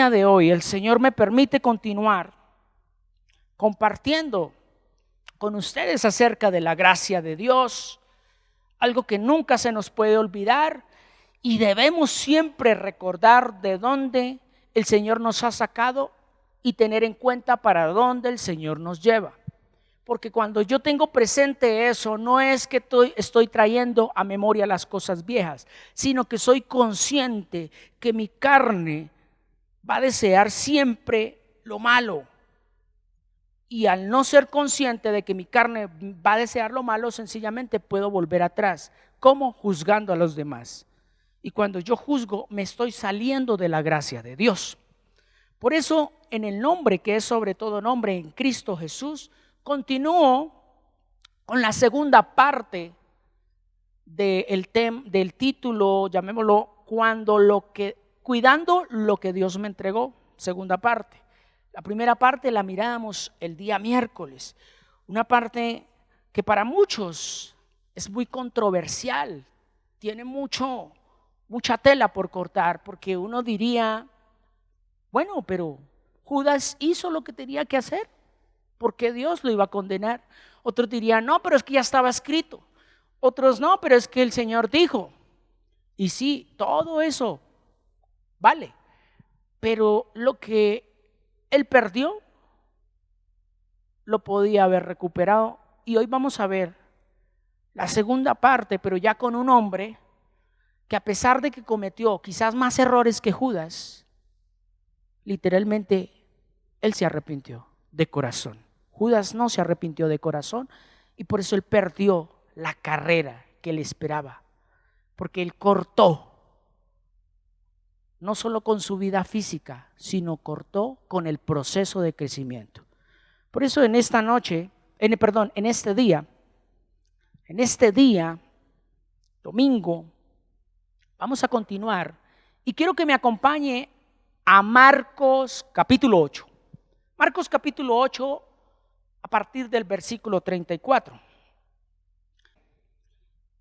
día de hoy el Señor me permite continuar compartiendo con ustedes acerca de la gracia de Dios, algo que nunca se nos puede olvidar y debemos siempre recordar de dónde el Señor nos ha sacado y tener en cuenta para dónde el Señor nos lleva. Porque cuando yo tengo presente eso, no es que estoy trayendo a memoria las cosas viejas, sino que soy consciente que mi carne va a desear siempre lo malo. Y al no ser consciente de que mi carne va a desear lo malo, sencillamente puedo volver atrás. ¿Cómo? Juzgando a los demás. Y cuando yo juzgo, me estoy saliendo de la gracia de Dios. Por eso, en el nombre que es sobre todo nombre, en Cristo Jesús, continúo con la segunda parte del título, llamémoslo, cuidando lo que Dios me entregó, segunda parte. La primera parte la miramos el día miércoles, una parte que para muchos es muy controversial, tiene mucha tela por cortar, porque uno diría, bueno, pero Judas hizo lo que tenía que hacer, porque Dios lo iba a condenar. Otros dirían, no, pero es que ya estaba escrito. Otros no, pero es que el Señor dijo. Y sí, todo eso vale, pero lo que él perdió lo podía haber recuperado. Y hoy vamos a ver la segunda parte, pero ya con un hombre que, a pesar de que cometió quizás más errores que Judas, literalmente él se arrepintió de corazón. Judas no se arrepintió de corazón y por eso él perdió la carrera que le esperaba, porque él cortó no solo con su vida física, sino cortó con el proceso de crecimiento. Por eso en esta noche, en este día, domingo, vamos a continuar y quiero que me acompañe a Marcos capítulo 8. Marcos capítulo 8 a partir del versículo 34.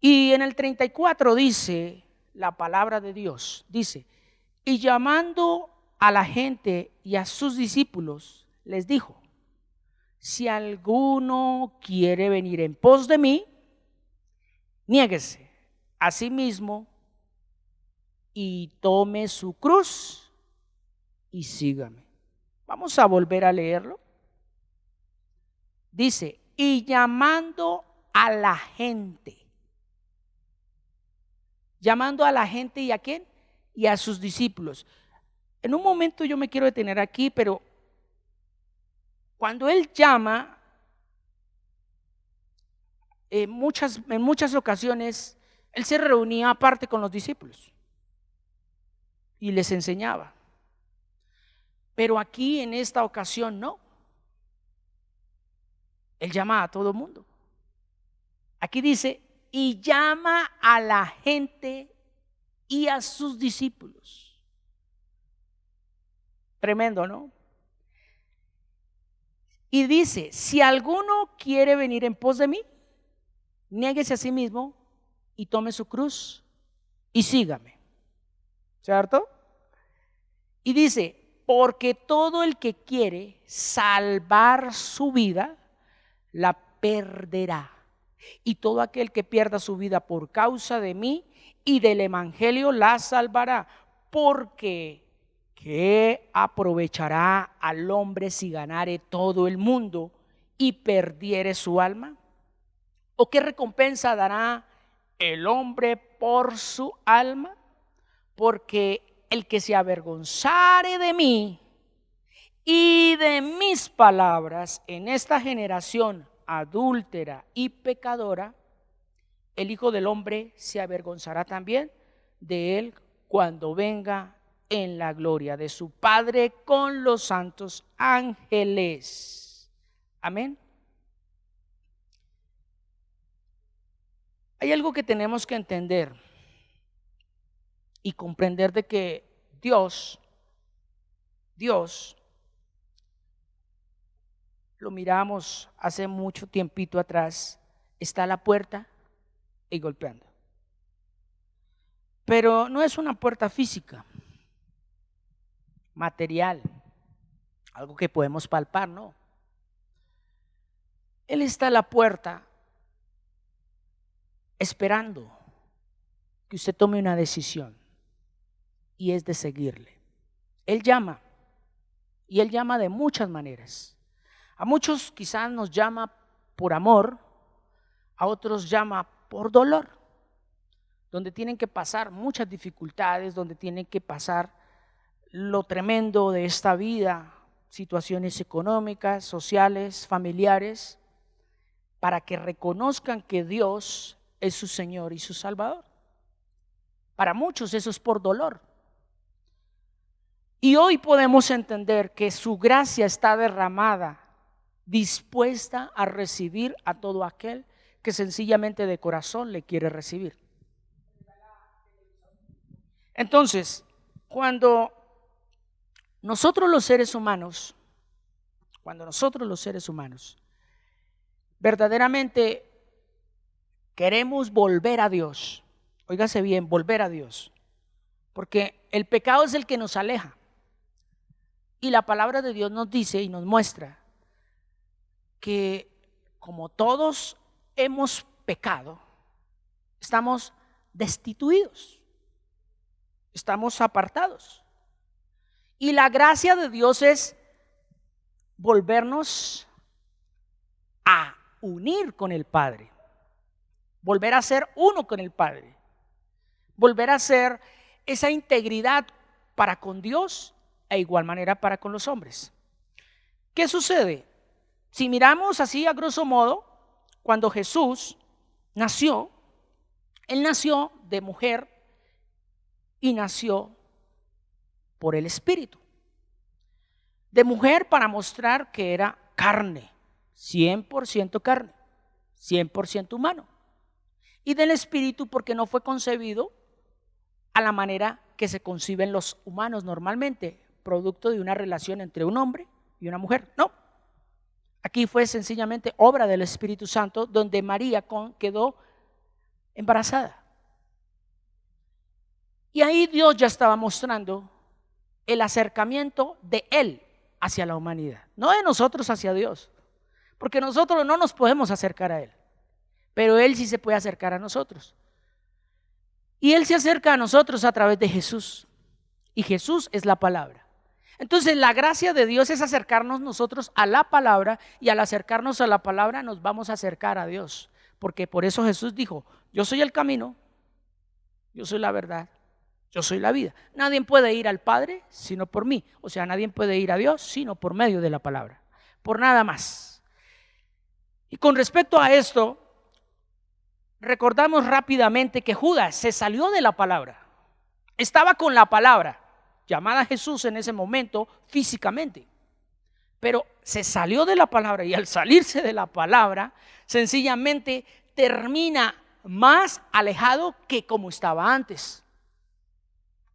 Y en el 34 dice la palabra de Dios, dice, y llamando a la gente y a sus discípulos, les dijo, si alguno quiere venir en pos de mí, niéguese a sí mismo y tome su cruz y sígame. Vamos a volver a leerlo. Dice, y llamando a la gente. Llamando a la gente, ¿y a quién? Y a sus discípulos. En un momento yo me quiero detener aquí, pero cuando él llama, en muchas ocasiones, él se reunía aparte con los discípulos y les enseñaba. Pero aquí en esta ocasión no. Él llama a todo el mundo. Aquí dice, y llama a la gente y a sus discípulos. Tremendo, ¿no? Y dice, si alguno quiere venir en pos de mí, niéguese a sí mismo y tome su cruz y sígame. ¿Cierto? Y dice, porque todo el que quiere salvar su vida, la perderá. Y todo aquel que pierda su vida por causa de mí y del evangelio la salvará. Porque ¿qué aprovechará al hombre si ganare todo el mundo y perdiere su alma? ¿O qué recompensa dará el hombre por su alma? Porque el que se avergonzare de mí y de mis palabras en esta generación adúltera y pecadora, el Hijo del Hombre se avergonzará también de él cuando venga en la gloria de su Padre con los santos ángeles. Amén. Hay algo que tenemos que entender y comprender, de que Dios, lo miramos hace mucho tiempito atrás, está a la puerta y golpeando. Pero no es una puerta física, material, algo que podemos palpar, no. Él está a la puerta esperando que usted tome una decisión, y es de seguirle. Él llama, y Él llama de muchas maneras. A muchos quizás nos llama por amor, a otros llama por dolor, donde tienen que pasar muchas dificultades, donde tienen que pasar lo tremendo de esta vida, situaciones económicas, sociales, familiares, para que reconozcan que Dios es su Señor y su Salvador. Para muchos eso es por dolor. Y hoy podemos entender que su gracia está derramada, dispuesta a recibir a todo aquel que sencillamente de corazón le quiere recibir. Entonces, cuando nosotros los seres humanos verdaderamente queremos volver a Dios, óigase bien, volver a Dios, porque el pecado es el que nos aleja. Y la palabra de Dios nos dice y nos muestra que como todos hemos pecado, estamos destituidos, estamos apartados. Y la gracia de Dios es volvernos a unir con el Padre, volver a ser uno con el Padre, volver a ser esa integridad para con Dios e igual manera para con los hombres. ¿Qué sucede? Si miramos así a grosso modo, cuando Jesús nació, Él nació de mujer y nació por el Espíritu. De mujer para mostrar que era carne, 100% carne, 100% humano. Y del Espíritu porque no fue concebido a la manera que se conciben los humanos normalmente, producto de una relación entre un hombre y una mujer. No, aquí fue sencillamente obra del Espíritu Santo, donde María quedó embarazada. Y ahí Dios ya estaba mostrando el acercamiento de Él hacia la humanidad, no de nosotros hacia Dios, porque nosotros no nos podemos acercar a Él, pero Él sí se puede acercar a nosotros. Y Él se acerca a nosotros a través de Jesús, y Jesús es la palabra. Entonces la gracia de Dios es acercarnos nosotros a la palabra, y al acercarnos a la palabra nos vamos a acercar a Dios, porque por eso Jesús dijo: yo soy el camino, yo soy la verdad, yo soy la vida. Nadie puede ir al Padre sino por mí. O sea, nadie puede ir a Dios sino por medio de la palabra, por nada más. Y con respecto a esto, recordamos rápidamente que Judas se salió de la palabra, estaba con la palabra llamada Jesús en ese momento físicamente, pero se salió de la palabra, y al salirse de la palabra sencillamente termina más alejado que como estaba antes.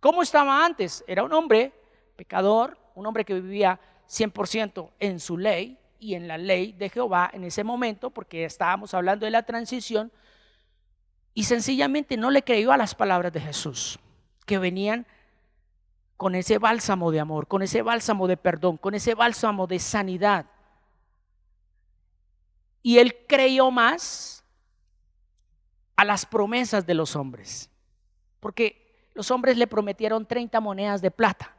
¿Cómo estaba antes? Era un hombre pecador, un hombre que vivía 100% en su ley y en la ley de Jehová en ese momento, porque estábamos hablando de la transición, y sencillamente no le creyó a las palabras de Jesús, que venían con ese bálsamo de amor, con ese bálsamo de perdón, con ese bálsamo de sanidad. Y él creyó más a las promesas de los hombres, porque los hombres le prometieron 30 monedas de plata,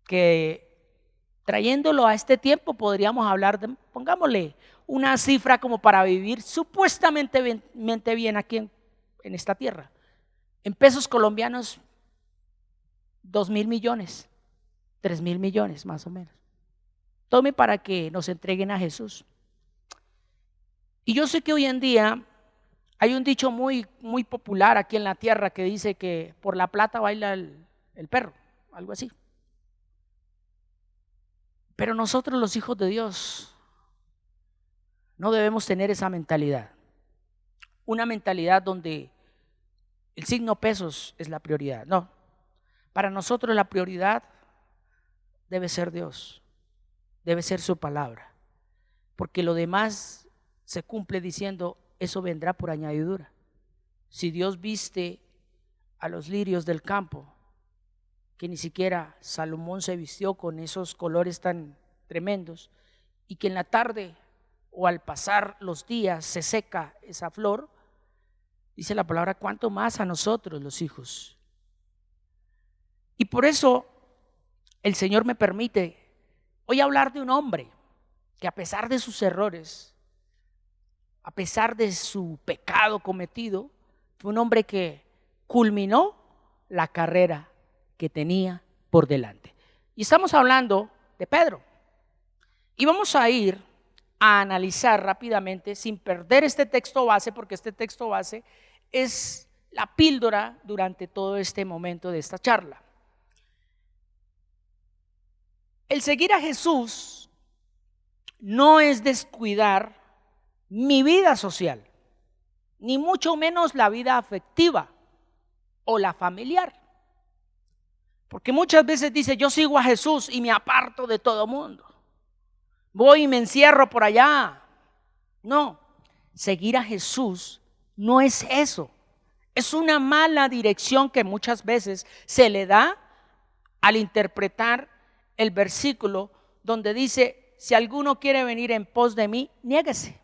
que trayéndolo a este tiempo podríamos hablar de, pongámosle una cifra como para vivir supuestamente bien aquí en esta tierra. En pesos colombianos, 2.000 millones, 3.000 millones más o menos. Tome para que nos entreguen a Jesús. Y yo sé que hoy en día hay un dicho muy popular aquí en la tierra que dice que por la plata baila el perro, algo así. Pero nosotros, los hijos de Dios, no debemos tener esa mentalidad. Una mentalidad donde el signo pesos es la prioridad. No, para nosotros la prioridad debe ser Dios, debe ser su palabra, porque lo demás se cumple diciendo: eso vendrá por añadidura. Si Dios viste a los lirios del campo que ni siquiera Salomón se vistió con esos colores tan tremendos, y que en la tarde o al pasar los días se seca esa flor, dice la palabra, cuánto más a nosotros los hijos. Y por eso el Señor me permite hoy hablar de un hombre que, a pesar de sus errores, a pesar de su pecado cometido, fue un hombre que culminó la carrera que tenía por delante. Y estamos hablando de Pedro. Y vamos a ir a analizar rápidamente, sin perder este texto base, porque este texto base es la píldora durante todo este momento de esta charla. El seguir a Jesús no es descuidar mi vida social, ni mucho menos la vida afectiva o la familiar. Porque muchas veces dice, yo sigo a Jesús y me aparto de todo mundo. Voy y me encierro por allá. No, seguir a Jesús no es eso. Es una mala dirección que muchas veces se le da al interpretar el versículo donde dice, si alguno quiere venir en pos de mí, niéguese.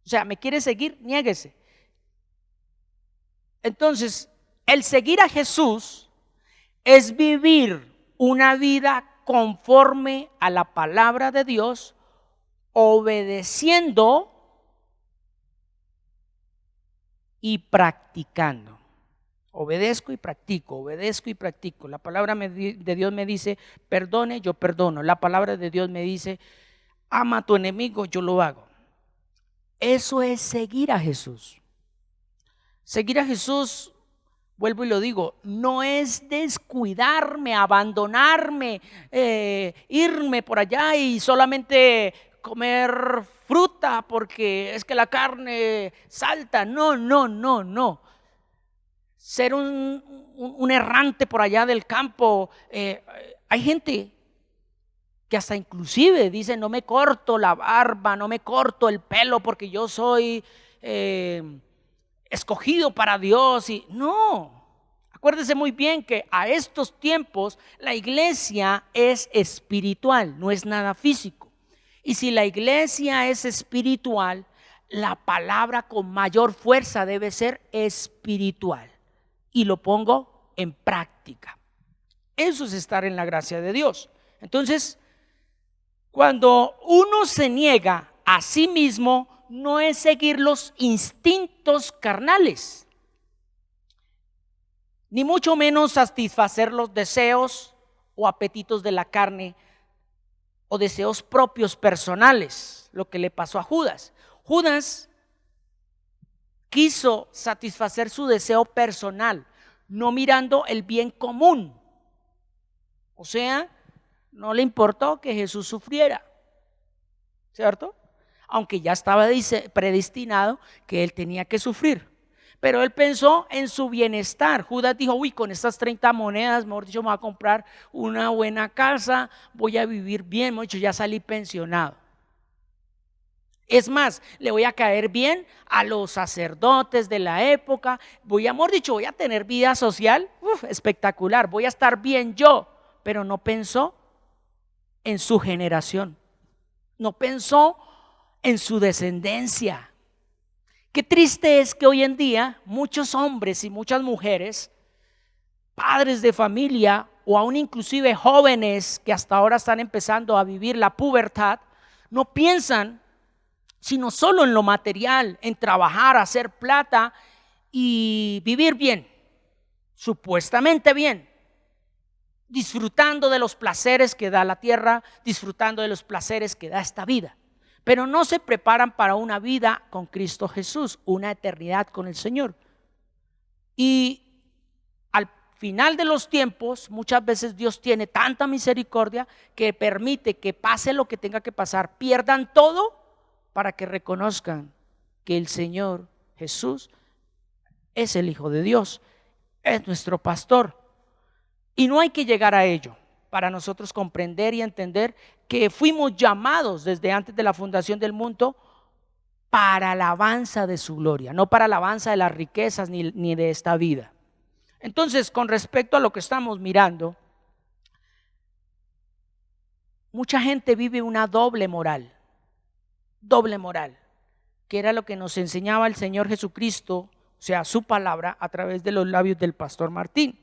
O sea, me quiere seguir, niéguese. Entonces, el seguir a Jesús es vivir una vida conforme a la palabra de Dios, obedeciendo y practicando. Obedezco y practico, obedezco y practico. La palabra de Dios me dice, perdone, yo perdono. La palabra de Dios me dice, ama a tu enemigo, yo lo hago. Eso es seguir a Jesús. Seguir a Jesús, vuelvo y lo digo, no es descuidarme, abandonarme, irme por allá y solamente comer fruta porque es que la carne salta. No. Ser un errante por allá del campo. Hay gente que hasta inclusive dice, no me corto la barba, no me corto el pelo porque yo soy escogido para Dios. Y no, acuérdese muy bien que a estos tiempos la iglesia es espiritual, no es nada físico. Y si la iglesia es espiritual, la palabra con mayor fuerza debe ser espiritual. Y lo pongo en práctica. Eso es estar en la gracia de Dios. Entonces, cuando uno se niega a sí mismo, no es seguir los instintos carnales, ni mucho menos satisfacer los deseos o apetitos de la carne o deseos propios personales, lo que le pasó a Judas. Judas quiso satisfacer su deseo personal, no mirando el bien común. O sea, no le importó que Jesús sufriera, ¿cierto? Aunque ya estaba predestinado que él tenía que sufrir. Pero él pensó en su bienestar. Judas dijo, uy, con estas 30 monedas, mejor dicho, me voy a comprar una buena casa, voy a vivir bien, mejor dicho, ya salí pensionado. Es más, le voy a caer bien a los sacerdotes de la época, voy a tener vida social espectacular, voy a estar bien yo. Pero no pensó en su generación, no pensó en su descendencia. Qué triste es que hoy en día muchos hombres y muchas mujeres, padres de familia o aún inclusive jóvenes que hasta ahora están empezando a vivir la pubertad, no piensan sino solo en lo material, en trabajar, hacer plata y vivir bien, supuestamente bien, disfrutando de los placeres que da la tierra, disfrutando de los placeres que da esta vida, pero no se preparan para una vida con Cristo Jesús, una eternidad con el Señor. Y al final de los tiempos, muchas veces Dios tiene tanta misericordia que permite que pase lo que tenga que pasar, pierdan todo para que reconozcan que el Señor Jesús es el Hijo de Dios, es nuestro pastor. Y no hay que llegar a ello para nosotros comprender y entender que fuimos llamados desde antes de la fundación del mundo para alabanza de su gloria, no para alabanza de las riquezas ni de esta vida. Entonces, con respecto a lo que estamos mirando, mucha gente vive una doble moral, que era lo que nos enseñaba el Señor Jesucristo, o sea, su palabra a través de los labios del pastor Martín.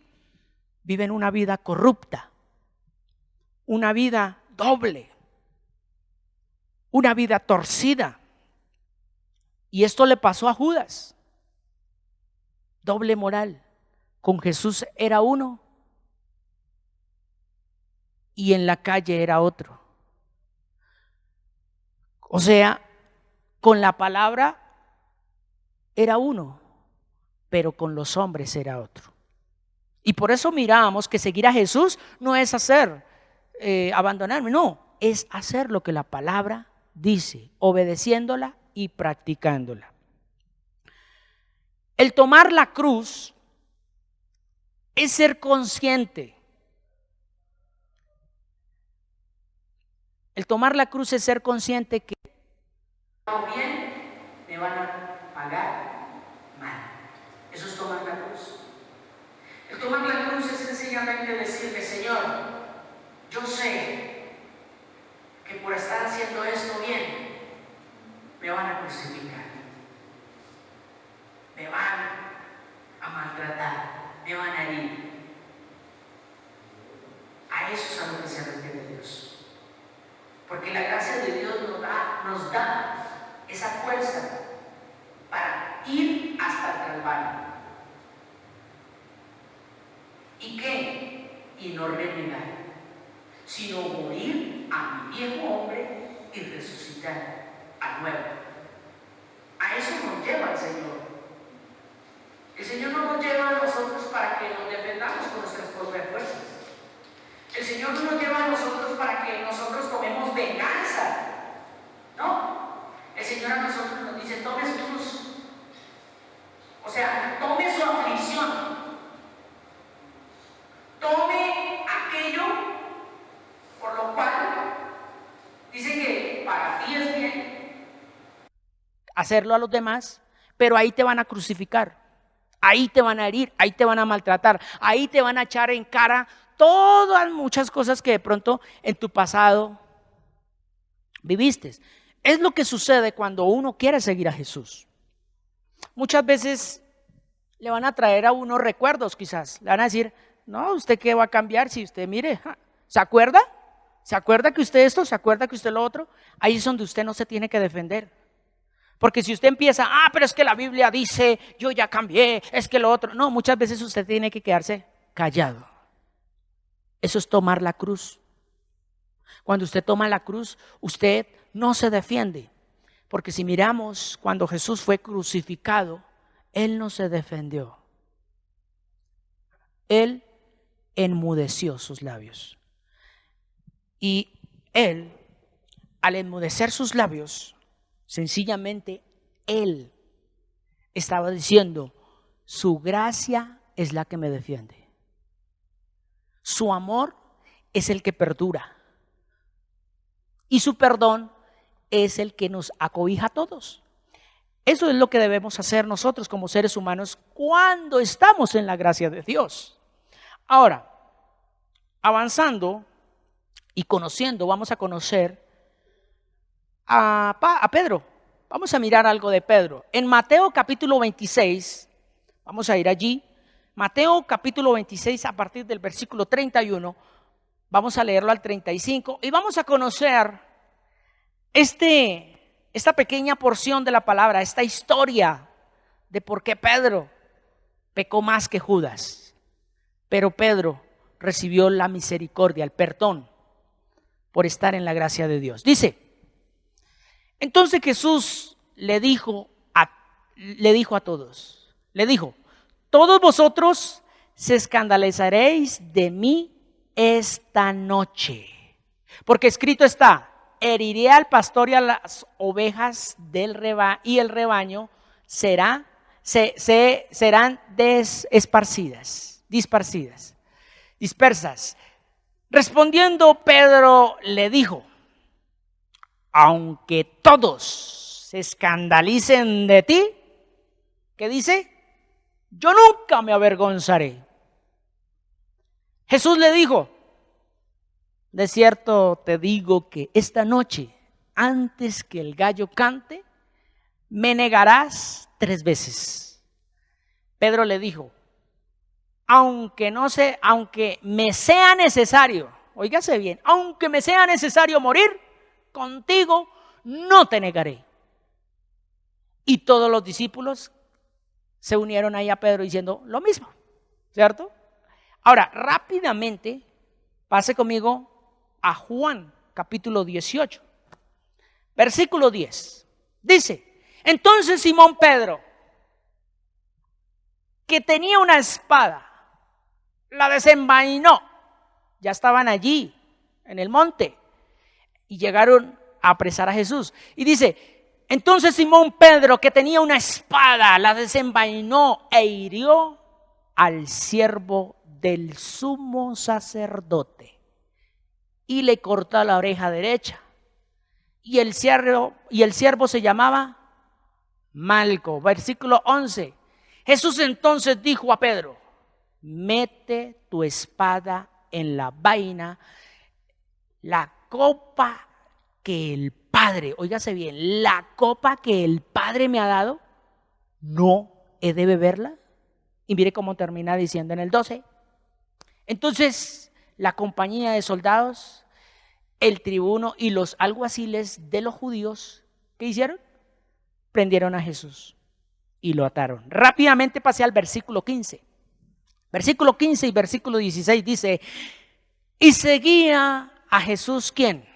Viven una vida corrupta, una vida doble, una vida torcida. Y esto le pasó a Judas. Doble moral. Con Jesús era uno y en la calle era otro. O sea, con la palabra era uno, pero con los hombres era otro. Y por eso miramos que seguir a Jesús no es abandonarme, no, es hacer lo que la palabra dice, obedeciéndola y practicándola. El tomar la cruz es ser consciente. El tomar la cruz es ser consciente que bien me van a pagar mal. Eso es tomar la cruz. El tomar la cruz es sencillamente decirle: Señor, yo sé que por estar haciendo esto bien me van a crucificar, me van a maltratar, me van a herir. A eso es a lo que se refiere Dios. Porque la gracia de Dios nos da esa fuerza para ir hasta el Calvario. ¿Y qué? Y no renegar, sino morir a mi viejo hombre y resucitar al nuevo. A eso nos lleva el Señor. El Señor no nos lleva a nosotros para que nos defendamos con nuestras propias fuerzas. El Señor no nos lleva a nosotros para que nosotros tomemos venganza. No. El Señor a nosotros nos dice: tome su cruz. O sea, tome su aflicción. Tome aquello por lo cual dice que para ti es bien hacerlo a los demás, pero ahí te van a crucificar, ahí te van a herir, ahí te van a maltratar, ahí te van a echar en cara todas muchas cosas que de pronto en tu pasado viviste. Es lo que sucede cuando uno quiere seguir a Jesús. Muchas veces le van a traer a uno recuerdos, quizás le van a decir: no, ¿usted qué va a cambiar si usted mire? ¿Se acuerda? ¿Se acuerda que usted esto? ¿Se acuerda que usted lo otro? Ahí es donde usted no se tiene que defender. Porque si usted empieza: pero es que la Biblia dice, yo ya cambié, es que lo otro. No, muchas veces usted tiene que quedarse callado. Eso es tomar la cruz. Cuando usted toma la cruz, usted no se defiende. Porque si miramos cuando Jesús fue crucificado, Él no se defendió. Él enmudeció sus labios. Y Él, al enmudecer sus labios, sencillamente Él estaba diciendo: su gracia es la que me defiende. Su amor es el que perdura. Y su perdón es el que nos acobija a todos. Eso es lo que debemos hacer nosotros como seres humanos cuando estamos en la gracia de Dios. Ahora, avanzando y conociendo, vamos a conocer a Pedro. Vamos a mirar algo de Pedro. En Mateo capítulo 26, vamos a ir allí. Mateo capítulo 26 a partir del versículo 31, vamos a leerlo al 35 y vamos a conocer esta pequeña porción de la palabra, esta historia de por qué Pedro pecó más que Judas. Pero Pedro recibió la misericordia, el perdón por estar en la gracia de Dios. Dice: entonces Jesús le dijo a todos, todos vosotros se escandalizaréis de mí esta noche, porque escrito está: heriré al pastor y a las ovejas del rebaño, y el rebaño serán dispersas. Respondiendo Pedro le dijo: aunque todos se escandalicen de ti, ¿qué dice? yo nunca me avergonzaré. Jesús le dijo, de cierto te digo que esta noche, antes que el gallo cante, me negarás 3 veces. Pedro le dijo, aunque me sea necesario, óigase bien, aunque me sea necesario morir, contigo no te negaré. Y todos los discípulos se unieron ahí a Pedro diciendo lo mismo, ¿cierto? Ahora, rápidamente, pase conmigo a Juan, capítulo 18, versículo 10. Dice, entonces Simón Pedro, que tenía una espada, la desenvainó. Ya estaban allí, en el monte, y llegaron a apresar a Jesús. Y dice, entonces Simón Pedro, que tenía una espada, la desenvainó e hirió al siervo del sumo sacerdote y le cortó la oreja derecha. Y el siervo se llamaba Malco. Versículo 11. Jesús entonces dijo a Pedro, mete tu espada en la vaina, la copa que el Padre, óigase bien, la copa que el Padre me ha dado, ¿no he de beberla? Y mire cómo termina diciendo en el 12. Entonces la compañía de soldados, el tribuno y los alguaciles de los judíos, ¿qué hicieron? Prendieron a Jesús y lo ataron. Rápidamente pasé al versículo 15. Versículo 15 y versículo 16 dice, y seguía a Jesús, ¿quién?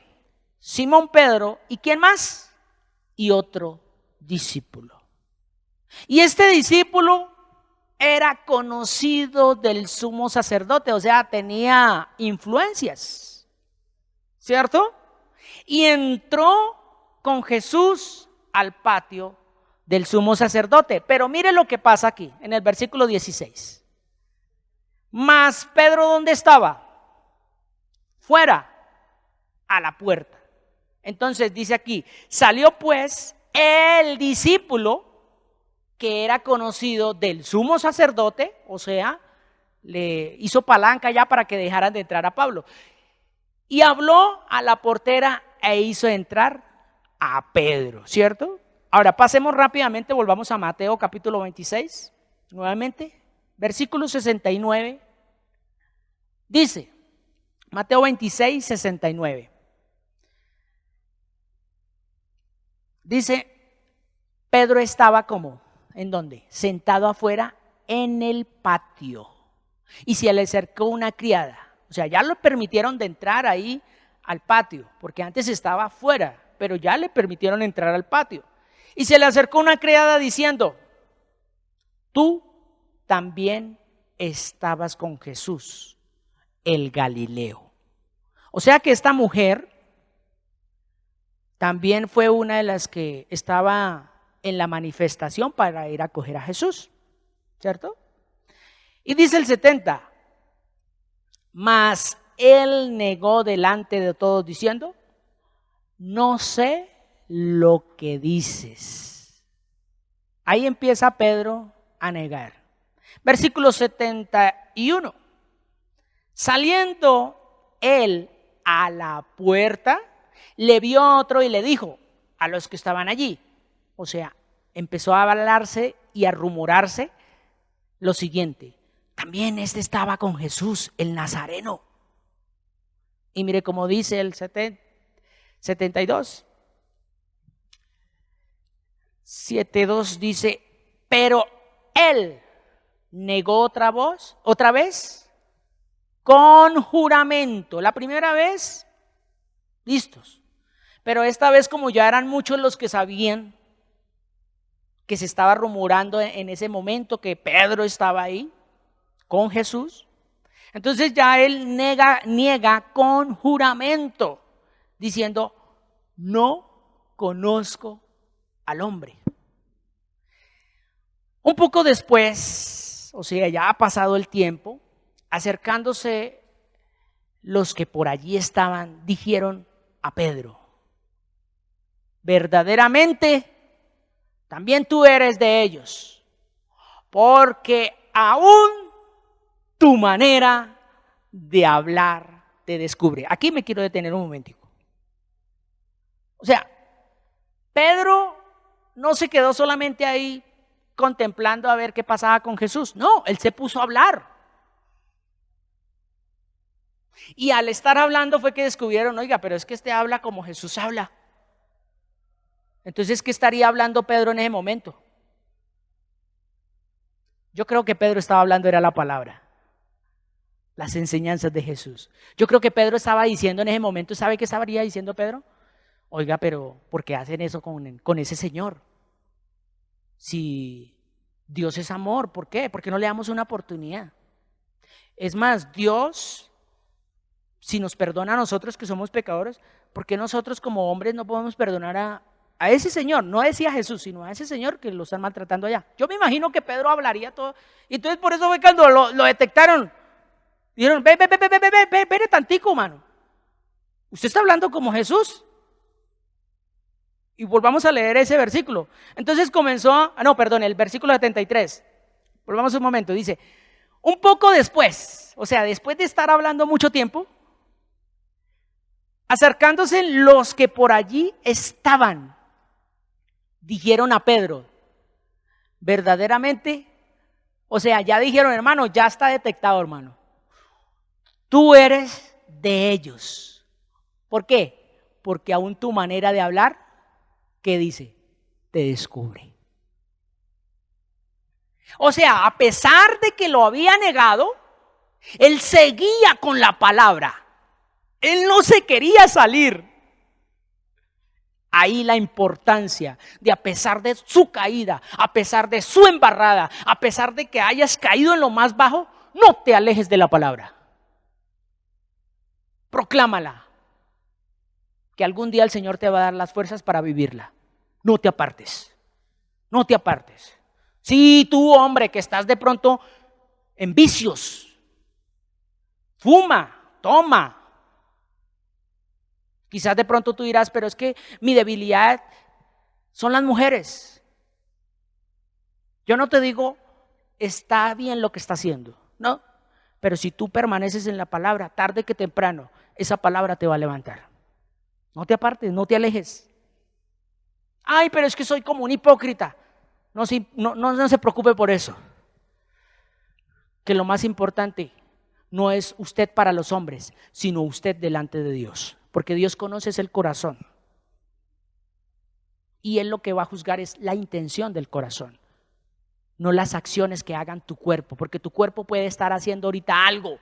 Simón Pedro, ¿y quién más? Y otro discípulo. Y este discípulo era conocido del sumo sacerdote, o sea, tenía influencias, ¿cierto? Y entró con Jesús al patio del sumo sacerdote. Pero mire lo que pasa aquí, en el versículo 16. Mas Pedro, ¿dónde estaba? Fuera, a la puerta. Entonces dice aquí, salió pues el discípulo que era conocido del sumo sacerdote, o sea, le hizo palanca ya para que dejaran de entrar a Pablo. Y habló a la portera e hizo entrar a Pedro, ¿cierto? Ahora pasemos rápidamente, volvamos a Mateo capítulo 26, nuevamente, versículo 69. Dice, Mateo 26, 69. Dice, Pedro estaba como, ¿en dónde? Sentado afuera en el patio. Y se le acercó una criada. O sea, ya lo permitieron de entrar ahí al patio, porque antes estaba afuera, pero ya le permitieron entrar al patio. Y se le acercó una criada diciendo, tú también estabas con Jesús, el Galileo. O sea que esta mujer también fue una de las que estaba en la manifestación para ir a coger a Jesús, ¿cierto? Y dice el 70, mas él negó delante de todos diciendo, no sé lo que dices. Ahí empieza Pedro a negar. Versículo 71. Saliendo él a la puerta, le vio a otro y le dijo a los que estaban allí. O sea, empezó a hablarse y a rumorarse lo siguiente. También este estaba con Jesús, el Nazareno. Y mire cómo dice el 72. 7:2 dice, pero él negó otra vez, con juramento. La primera vez, listos. Pero esta vez, como ya eran muchos los que sabían que se estaba rumorando en ese momento que Pedro estaba ahí con Jesús, entonces ya él niega con juramento, diciendo, no conozco al hombre. Un poco después, o sea, ya ha pasado el tiempo, acercándose los que por allí estaban, dijeron a Pedro, verdaderamente, también tú eres de ellos, porque aún tu manera de hablar te descubre. Aquí me quiero detener un momentico. O sea, Pedro no se quedó solamente ahí contemplando a ver qué pasaba con Jesús. No, él se puso a hablar. Y al estar hablando fue que descubrieron, oiga, pero es que este habla como Jesús habla. Entonces, ¿qué estaría hablando Pedro en ese momento? Yo creo que Pedro estaba hablando era la palabra, las enseñanzas de Jesús. Yo creo que Pedro estaba diciendo en ese momento, ¿sabe qué estaría diciendo Pedro? Oiga, pero ¿por qué hacen eso con ese Señor? Si Dios es amor, ¿por qué? ¿Por qué no le damos una oportunidad? Es más, Dios, si nos perdona a nosotros que somos pecadores, ¿por qué nosotros como hombres no podemos perdonar a ese Señor? No decía Jesús, sino a ese Señor que lo están maltratando allá. Yo me imagino que Pedro hablaría todo. Y entonces por eso fue cuando lo detectaron. Dijeron, ve tantico, mano. Usted está hablando como Jesús. Y volvamos a leer ese versículo. Entonces comenzó, el versículo 73. Volvamos un momento, dice, un poco después, o sea, después de estar hablando mucho tiempo, acercándose los que por allí estaban, dijeron a Pedro, verdaderamente, o sea, ya dijeron, hermano, ya está detectado, hermano. Tú eres de ellos. ¿Por qué? Porque aún tu manera de hablar, ¿qué dice? Te descubre. O sea, a pesar de que lo había negado, él seguía con la palabra. Él no se quería salir. Ahí la importancia de, a pesar de su caída, a pesar de su embarrada, a pesar de que hayas caído en lo más bajo, no te alejes de la palabra. Proclámala, que algún día el Señor te va a dar las fuerzas para vivirla. No te apartes, no te apartes. Si tú, hombre, que estás de pronto en vicios, fuma, toma. Quizás de pronto tú dirás, pero es que mi debilidad son las mujeres. Yo no te digo, está bien lo que está haciendo, no. Pero si tú permaneces en la palabra, tarde que temprano, esa palabra te va a levantar. No te apartes, no te alejes. Ay, pero es que soy como un hipócrita. No se preocupe por eso. Que lo más importante no es usted para los hombres, sino usted delante de Dios. Porque Dios conoce el corazón. Y Él lo que va a juzgar es la intención del corazón, no las acciones que hagan tu cuerpo. Porque tu cuerpo puede estar haciendo ahorita algo,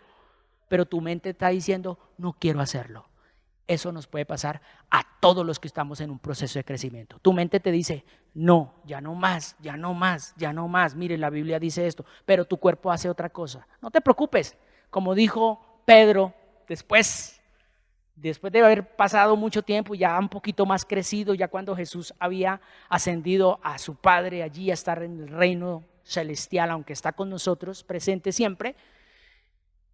pero tu mente está diciendo, no quiero hacerlo. Eso nos puede pasar a todos los que estamos en un proceso de crecimiento. Tu mente te dice, no, ya no más, ya no más, ya no más. Mire, la Biblia dice esto, pero tu cuerpo hace otra cosa. No te preocupes, como dijo Pedro, después de haber pasado mucho tiempo, ya un poquito más crecido, ya cuando Jesús había ascendido a su Padre allí a estar en el reino celestial, aunque está con nosotros, presente siempre,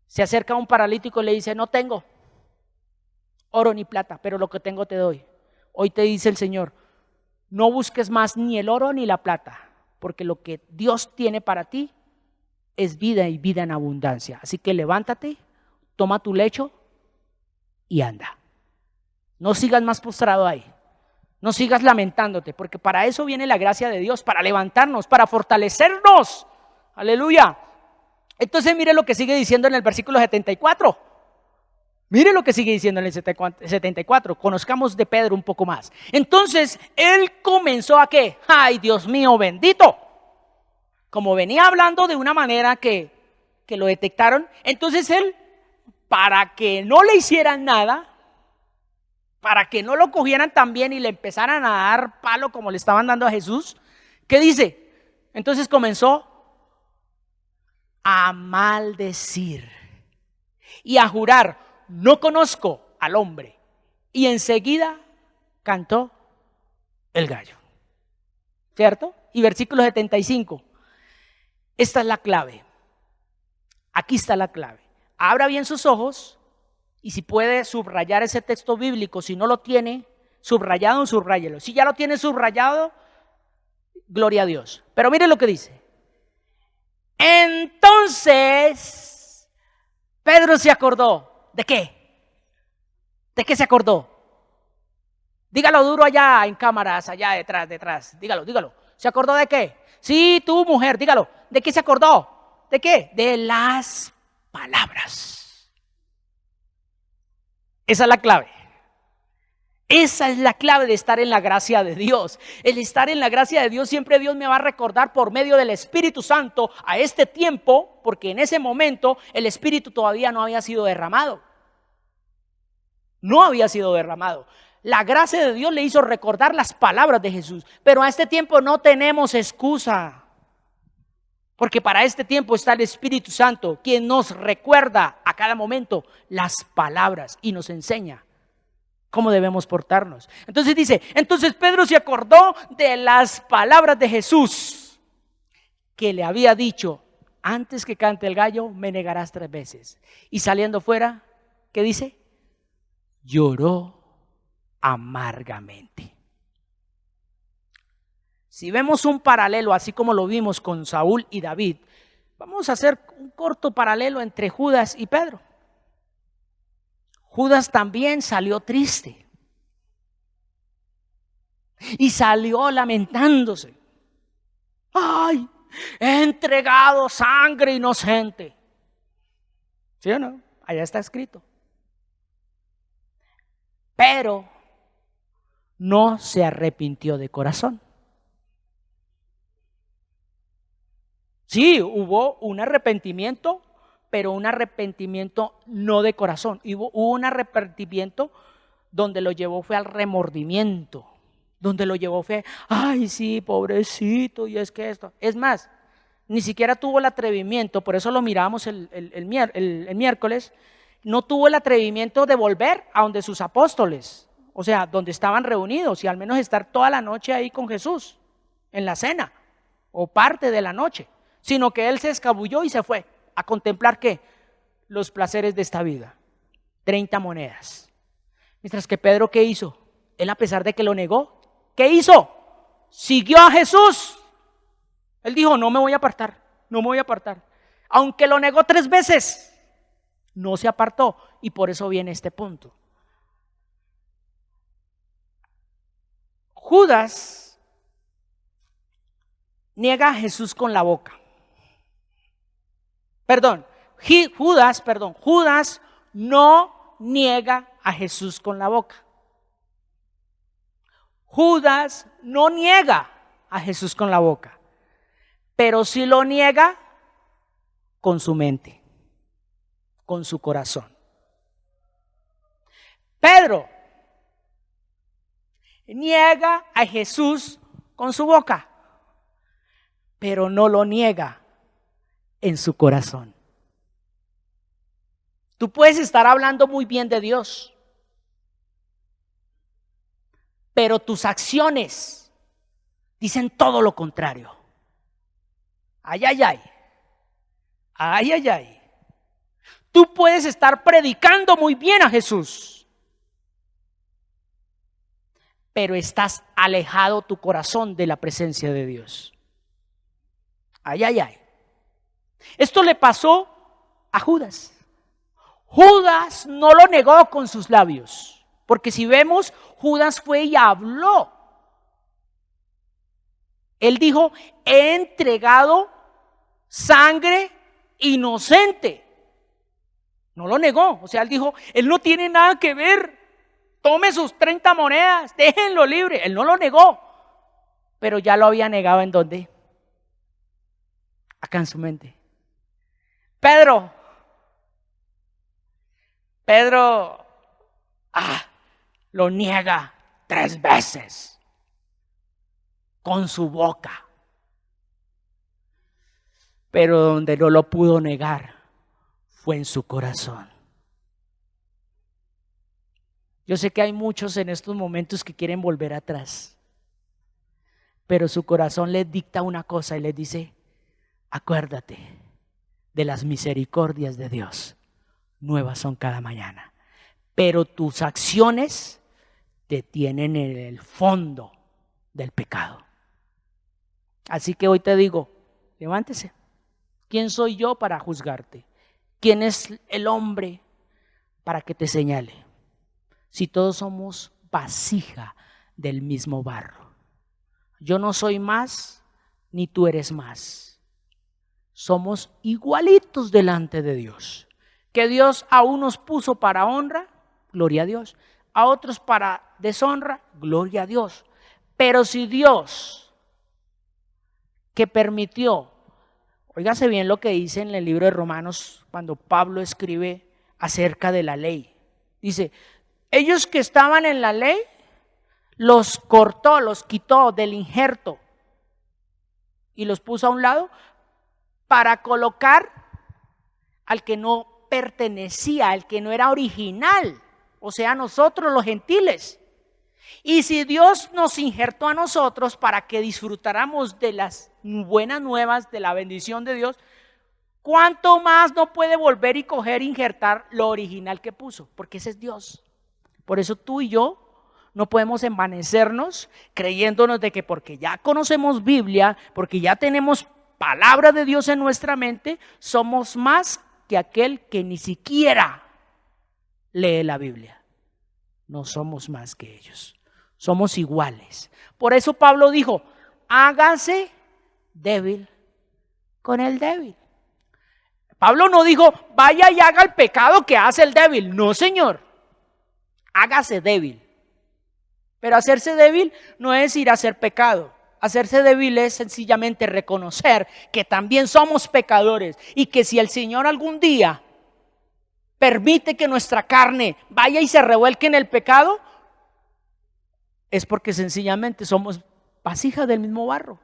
se acerca a un paralítico y le dice, no tengo oro ni plata, pero lo que tengo te doy. Hoy te dice el Señor, no busques más ni el oro ni la plata, porque lo que Dios tiene para ti es vida y vida en abundancia. Así que levántate, toma tu lecho y anda. No sigas más postrado ahí. No sigas lamentándote, porque para eso viene la gracia de Dios, para levantarnos, para fortalecernos. Aleluya. Entonces mire lo que sigue diciendo en el versículo 74. Mire lo que sigue diciendo en el 74. Conozcamos de Pedro un poco más. Entonces él comenzó a ¿qué? Ay, Dios mío, bendito. Como venía hablando de una manera que lo detectaron, entonces él, para que no le hicieran nada, para que no lo cogieran tan bien y le empezaran a dar palo como le estaban dando a Jesús, ¿qué dice? Entonces comenzó a maldecir y a jurar, no conozco al hombre. Y enseguida cantó el gallo. ¿Cierto? Y versículo 75. Esta es la clave. Aquí está la clave. Abra bien sus ojos y si puede subrayar ese texto bíblico, si no lo tiene subrayado, subráyelo. Si ya lo tiene subrayado, gloria a Dios. Pero mire lo que dice. Entonces, Pedro se acordó. ¿De qué? ¿De qué se acordó? Dígalo duro allá en cámaras, allá detrás. Dígalo. ¿Se acordó de qué? Sí, tú, mujer, dígalo. ¿De qué se acordó? ¿De qué? De las palabras. Esa es la clave. Esa es la clave de estar en la gracia de Dios. El estar en la gracia de Dios, siempre Dios me va a recordar por medio del Espíritu Santo a este tiempo, porque en ese momento el Espíritu todavía no había sido derramado. No había sido derramado. La gracia de Dios le hizo recordar las palabras de Jesús. Pero a este tiempo no tenemos excusa. Porque para este tiempo está el Espíritu Santo, quien nos recuerda a cada momento las palabras y nos enseña cómo debemos portarnos. Entonces dice, entonces Pedro se acordó de las palabras de Jesús, que le había dicho, antes que cante el gallo, me negarás 3 veces. Y saliendo fuera, ¿qué dice? Lloró amargamente. Si vemos un paralelo, así como lo vimos con Saúl y David, vamos a hacer un corto paralelo entre Judas y Pedro. Judas también salió triste y salió lamentándose. ¡Ay! He entregado sangre inocente. ¿Sí o no? Allá está escrito. Pero no se arrepintió de corazón. Sí, hubo un arrepentimiento, pero un arrepentimiento no de corazón. Hubo un arrepentimiento donde lo llevó fue al remordimiento, donde lo llevó fue, ay sí, pobrecito, y es que esto. Es más, ni siquiera tuvo el atrevimiento, por eso lo miramos el miércoles, no tuvo el atrevimiento de volver a donde sus apóstoles, o sea, donde estaban reunidos y al menos estar toda la noche ahí con Jesús, en la cena, o parte de la noche, sino que él se escabulló y se fue a contemplar ¿qué? Los placeres de esta vida, 30 monedas. Mientras que Pedro, ¿qué hizo? Él, a pesar de que lo negó, ¿qué hizo? Siguió a Jesús. Él dijo, no me voy a apartar. Aunque lo negó 3 veces, no se apartó. Y por eso viene este punto. Judas niega a Jesús con la boca. Judas no niega a Jesús con la boca. Judas no niega a Jesús con la boca, pero sí lo niega con su mente, con su corazón. Pedro niega a Jesús con su boca, pero no lo niega en su corazón. Tú puedes estar hablando muy bien de Dios, pero tus acciones dicen todo lo contrario. Ay, ay, ay. Ay, ay, ay. Tú puedes estar predicando muy bien a Jesús, pero estás alejado tu corazón de la presencia de Dios. Ay, ay, ay. Esto le pasó a Judas. Judas no lo negó con sus labios, porque si vemos, Judas fue y habló. Él dijo, he entregado sangre inocente. No lo negó, o sea, él dijo, él no tiene nada que ver. Tome sus 30 monedas, déjenlo libre. Él no lo negó, pero ya lo había negado. ¿En dónde? Acá en su mente. Pedro, lo niega 3 veces con su boca, pero donde no lo pudo negar fue en su corazón. Yo sé que hay muchos en estos momentos que quieren volver atrás, pero su corazón les dicta una cosa y les dice, acuérdate de las misericordias de Dios, nuevas son cada mañana. Pero tus acciones te tienen en el fondo del pecado. Así que hoy te digo, levántese, ¿Quién soy yo para juzgarte? ¿Quién es el hombre para que te señale? Si todos somos vasija del mismo barro. Yo no soy más, ni tú eres más. Somos igualitos delante de Dios. Que Dios a unos puso para honra, gloria a Dios. A otros para deshonra, gloria a Dios. Pero si Dios, que permitió, óigase bien lo que dice en el libro de Romanos, cuando Pablo escribe acerca de la ley. Dice, ellos que estaban en la ley, los cortó, los quitó del injerto y los puso a un lado para colocar al que no pertenecía, al que no era original, o sea, nosotros los gentiles. Y si Dios nos injertó a nosotros para que disfrutáramos de las buenas nuevas, de la bendición de Dios, ¿cuánto más no puede volver y coger e injertar lo original que puso? Porque ese es Dios. Por eso tú y yo no podemos envanecernos creyéndonos de que porque ya conocemos Biblia, porque ya tenemos palabra de Dios en nuestra mente, somos más que aquel que ni siquiera lee la Biblia. No somos más que ellos. Somos iguales. Por eso Pablo dijo, hágase débil con el débil. Pablo no dijo, vaya y haga el pecado que hace el débil. No, señor. Hágase débil. Pero hacerse débil no es ir a hacer pecado. Hacerse débil es sencillamente reconocer que también somos pecadores y que si el Señor algún día permite que nuestra carne vaya y se revuelque en el pecado, es porque sencillamente somos vasijas del mismo barro.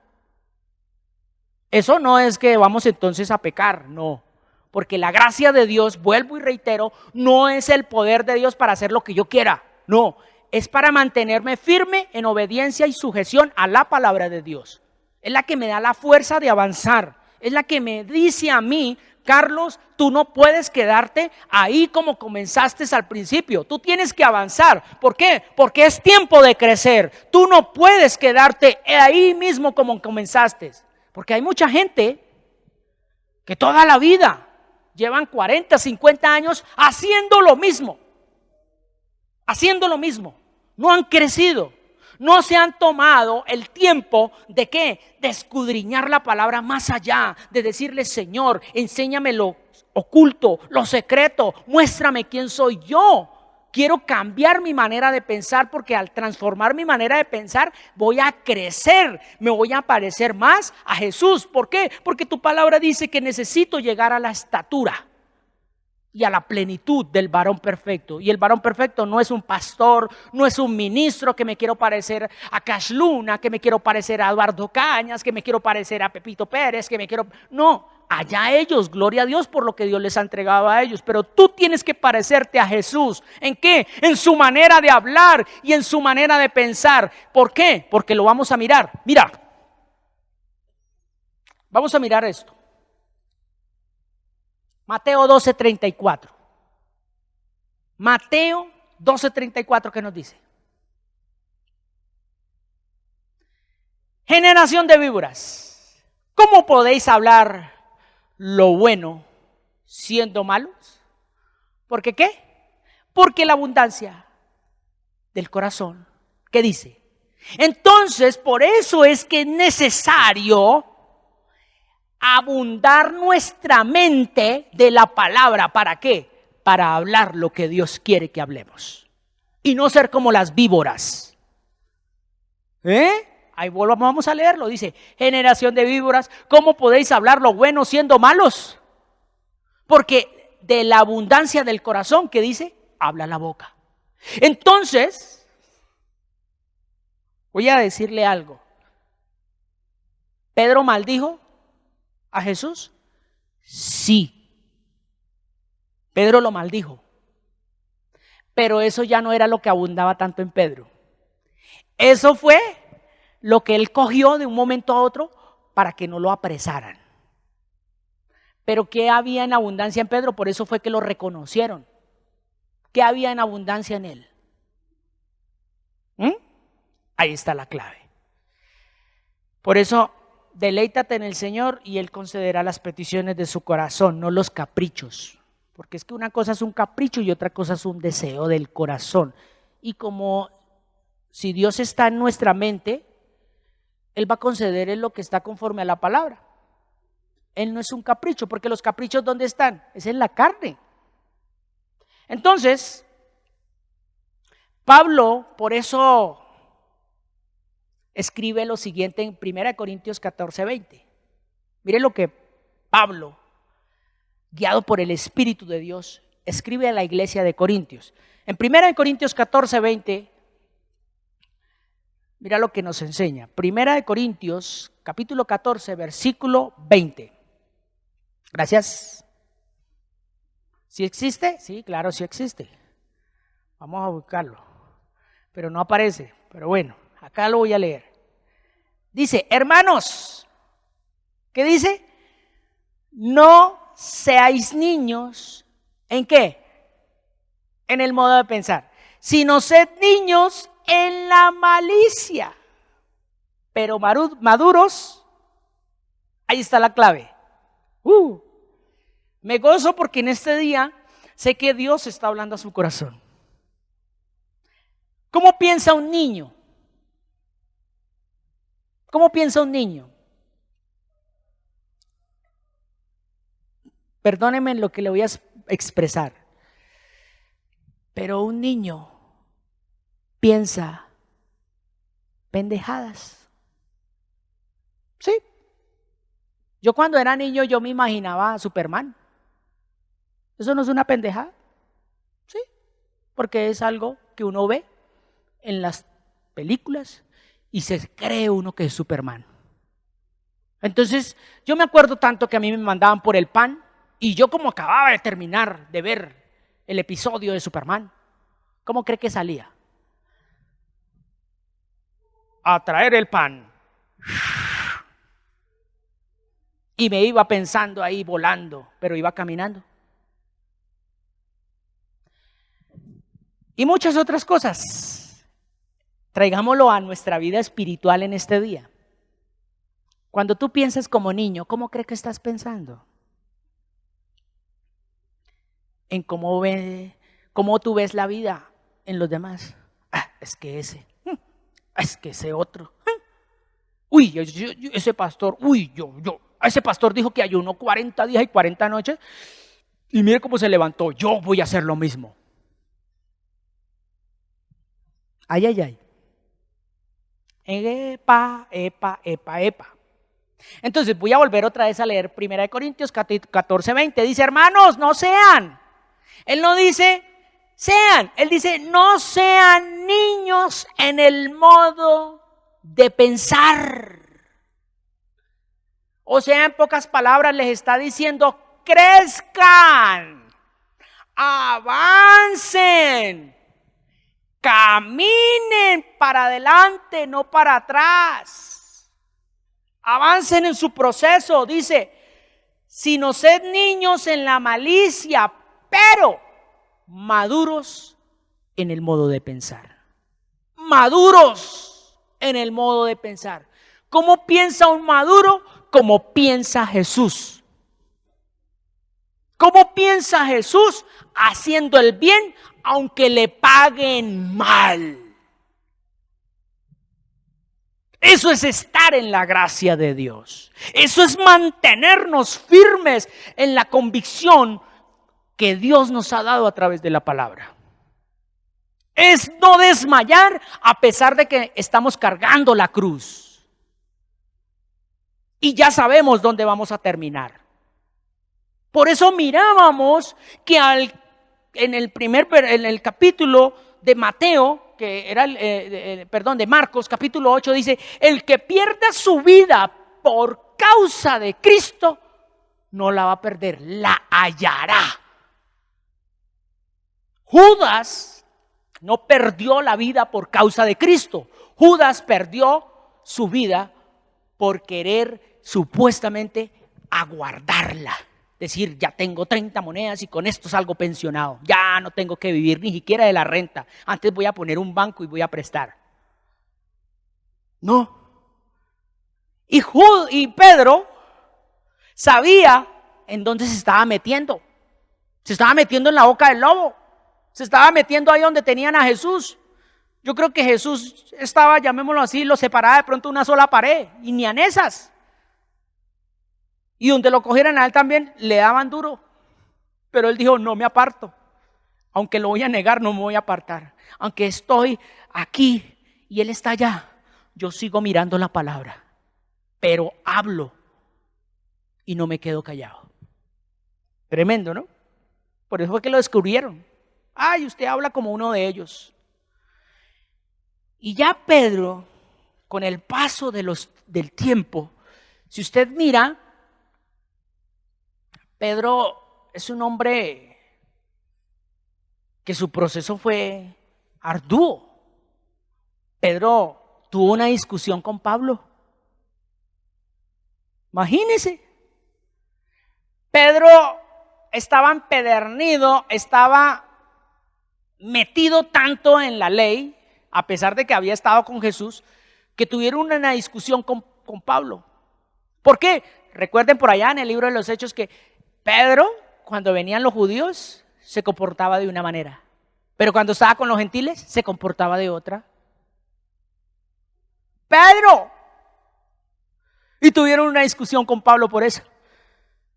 Eso no es que vamos entonces a pecar, no. Porque la gracia de Dios, vuelvo y reitero, no es el poder de Dios para hacer lo que yo quiera, no. Es para mantenerme firme en obediencia y sujeción a la palabra de Dios. Es la que me da la fuerza de avanzar. Es la que me dice a mí, Carlos, tú no puedes quedarte ahí como comenzaste al principio. Tú tienes que avanzar. ¿Por qué? Porque es tiempo de crecer. Tú no puedes quedarte ahí mismo como comenzaste. Porque hay mucha gente que toda la vida llevan 40, 50 años haciendo lo mismo. Haciendo lo mismo, no han crecido, no se han tomado el tiempo de ¿qué? De escudriñar la palabra más allá, de decirle, Señor, enséñame lo oculto, lo secreto, muéstrame quién soy yo. Quiero cambiar mi manera de pensar porque al transformar mi manera de pensar voy a crecer, me voy a parecer más a Jesús. ¿Por qué? Porque tu palabra dice que necesito llegar a la estatura y a la plenitud del varón perfecto. Y el varón perfecto no es un pastor, no es un ministro que me quiero parecer a Cash Luna, que me quiero parecer a Eduardo Cañas, que me quiero parecer a Pepito Pérez, que me quiero... No, allá ellos, gloria a Dios por lo que Dios les ha entregado a ellos. Pero tú tienes que parecerte a Jesús. ¿En qué? En su manera de hablar y en su manera de pensar. ¿Por qué? Porque lo vamos a mirar. Mira, vamos a mirar esto. Mateo 12:34. Mateo 12:34, ¿qué nos dice? Generación de víboras, ¿cómo podéis hablar lo bueno siendo malos? ¿Por qué qué? Porque la abundancia del corazón, ¿qué dice? Entonces, por eso es que es necesario abundar nuestra mente de la palabra. ¿Para qué? Para hablar lo que Dios quiere que hablemos y no ser como las víboras. Ahí vamos a leerlo. Dice, generación de víboras, ¿cómo podéis hablar lo bueno siendo malos? Porque de la abundancia del corazón, ¿qué dice? Habla la boca. Entonces, voy a decirle algo. ¿Pedro maldijo a Jesús? Sí. Pedro lo maldijo. Pero eso ya no era lo que abundaba tanto en Pedro. Eso fue lo que él cogió de un momento a otro para que no lo apresaran. Pero ¿qué había en abundancia en Pedro? Por eso fue que lo reconocieron. ¿Qué había en abundancia en él? Ahí está la clave. Por eso deleítate en el Señor y Él concederá las peticiones de su corazón, no los caprichos. Porque es que una cosa es un capricho y otra cosa es un deseo del corazón. Y como si Dios está en nuestra mente, Él va a conceder lo que está conforme a la palabra. Él no es un capricho, porque los caprichos ¿dónde están? Es en la carne. Entonces, Pablo, por eso escribe lo siguiente en 1 Corintios 14:20. Mire lo que Pablo, guiado por el Espíritu de Dios, escribe a la iglesia de Corintios. En 1 Corintios 14:20, mira lo que nos enseña. 1 Corintios, capítulo 14, versículo 20. Gracias. ¿Sí existe? Sí, claro, sí existe. Vamos a buscarlo. Pero no aparece. Pero bueno, acá lo voy a leer. Dice, hermanos, ¿qué dice? No seáis niños, ¿en qué? En el modo de pensar, sino sed niños en la malicia, pero maduros, ahí está la clave. Me gozo porque en este día sé que Dios está hablando a su corazón. ¿Cómo piensa un niño? ¿Cómo piensa un niño? Perdónenme lo que le voy a expresar, pero un niño piensa pendejadas. Sí. Yo cuando era niño yo me imaginaba a Superman. ¿Eso no es una pendejada? Sí, porque es algo que uno ve en las películas y se cree uno que es Superman. Entonces, yo me acuerdo tanto que a mí me mandaban por el pan y yo como acababa de terminar de ver el episodio de Superman, ¿cómo cree que salía? A traer el pan. Y me iba pensando ahí volando, pero iba caminando. Y muchas otras cosas. Traigámoslo a nuestra vida espiritual en este día. Cuando tú piensas como niño, ¿cómo crees que estás pensando? En cómo tú ves la vida en los demás. Es que ese otro. Uy, ese pastor, ese pastor dijo que ayunó 40 días y 40 noches y mire cómo se levantó. Yo voy a hacer lo mismo. Ay, ay, ay. Epa. Entonces voy a volver otra vez a leer 1 Corintios 14:20. Dice, hermanos, no sean. Él no dice sean, él dice no sean niños en el modo de pensar. O sea, en pocas palabras les está diciendo, crezcan, avancen, caminen para adelante, no para atrás. Avancen en su proceso, dice, sino sed niños en la malicia, pero maduros en el modo de pensar. Maduros en el modo de pensar. ¿Cómo piensa un maduro? Como piensa Jesús. ¿Cómo piensa Jesús? Haciendo el bien aunque le paguen mal. Eso es estar en la gracia de Dios. Eso es mantenernos firmes en la convicción que Dios nos ha dado a través de la palabra. Es no desmayar a pesar de que estamos cargando la cruz. Y ya sabemos dónde vamos a terminar. Por eso mirábamos que en el capítulo de Mateo, que era de Marcos, capítulo 8, dice, el que pierda su vida por causa de Cristo, no la va a perder, la hallará. Judas no perdió la vida por causa de Cristo. Judas perdió su vida por querer supuestamente aguardarla. Decir, ya tengo 30 monedas y con esto salgo pensionado. Ya no tengo que vivir ni siquiera de la renta. Antes voy a poner un banco y voy a prestar. No. Y Pedro sabía en dónde se estaba metiendo. Se estaba metiendo en la boca del lobo. Se estaba metiendo ahí donde tenían a Jesús. Yo creo que Jesús estaba, llamémoslo así, lo separaba de pronto una sola pared, y ni en esas. Y donde lo cogieran a él también le daban duro. Pero él dijo, no me aparto. Aunque lo voy a negar, no me voy a apartar. Aunque estoy aquí y él está allá, yo sigo mirando la palabra. Pero hablo y no me quedo callado. Tremendo, ¿no? Por eso fue que lo descubrieron. Ay, usted habla como uno de ellos. Y ya Pedro, con el paso del tiempo, si usted mira, Pedro es un hombre que su proceso fue arduo. Pedro tuvo una discusión con Pablo. Imagínese. Pedro estaba empedernido, estaba metido tanto en la ley, a pesar de que había estado con Jesús, que tuvieron una discusión con Pablo. ¿Por qué? Recuerden por allá en el libro de los Hechos que Pedro, cuando venían los judíos, se comportaba de una manera, pero cuando estaba con los gentiles, se comportaba de otra. Pedro. Y tuvieron una discusión con Pablo por eso.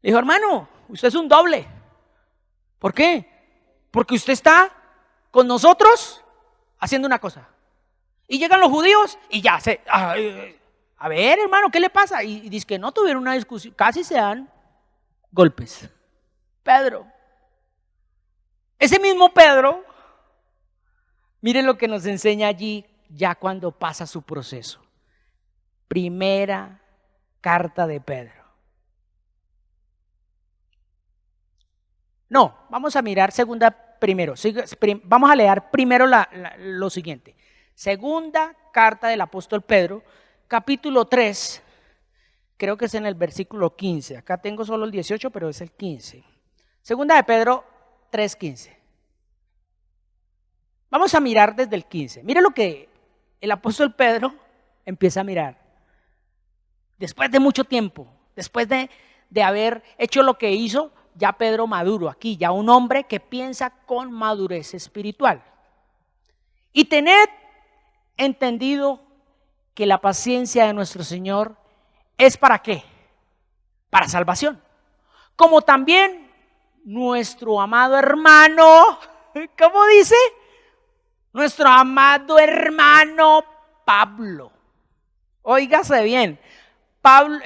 Le dijo, hermano, usted es un doble. ¿Por qué? Porque usted está con nosotros haciendo una cosa. Y llegan los judíos y ya a ver, hermano, ¿qué le pasa? Y dice que no tuvieron una discusión, casi se dan golpes. Pedro. Ese mismo Pedro, miren lo que nos enseña allí ya cuando pasa su proceso. Primera carta de Pedro. No, vamos a mirar segunda primero. Vamos a leer primero lo siguiente. Segunda carta del apóstol Pedro, capítulo 3, creo que es en el versículo 15. Acá tengo solo el 18, pero es el 15. Segunda de Pedro 3:15. Vamos a mirar desde el 15. Mire lo que el apóstol Pedro empieza a mirar. Después de mucho tiempo, después de haber hecho lo que hizo, ya Pedro maduro aquí, ya un hombre que piensa con madurez espiritual. Y tened entendido que la paciencia de nuestro Señor es ¿para qué? Para salvación. Como también nuestro amado hermano, ¿cómo dice? Nuestro amado hermano Pablo. Óigase bien,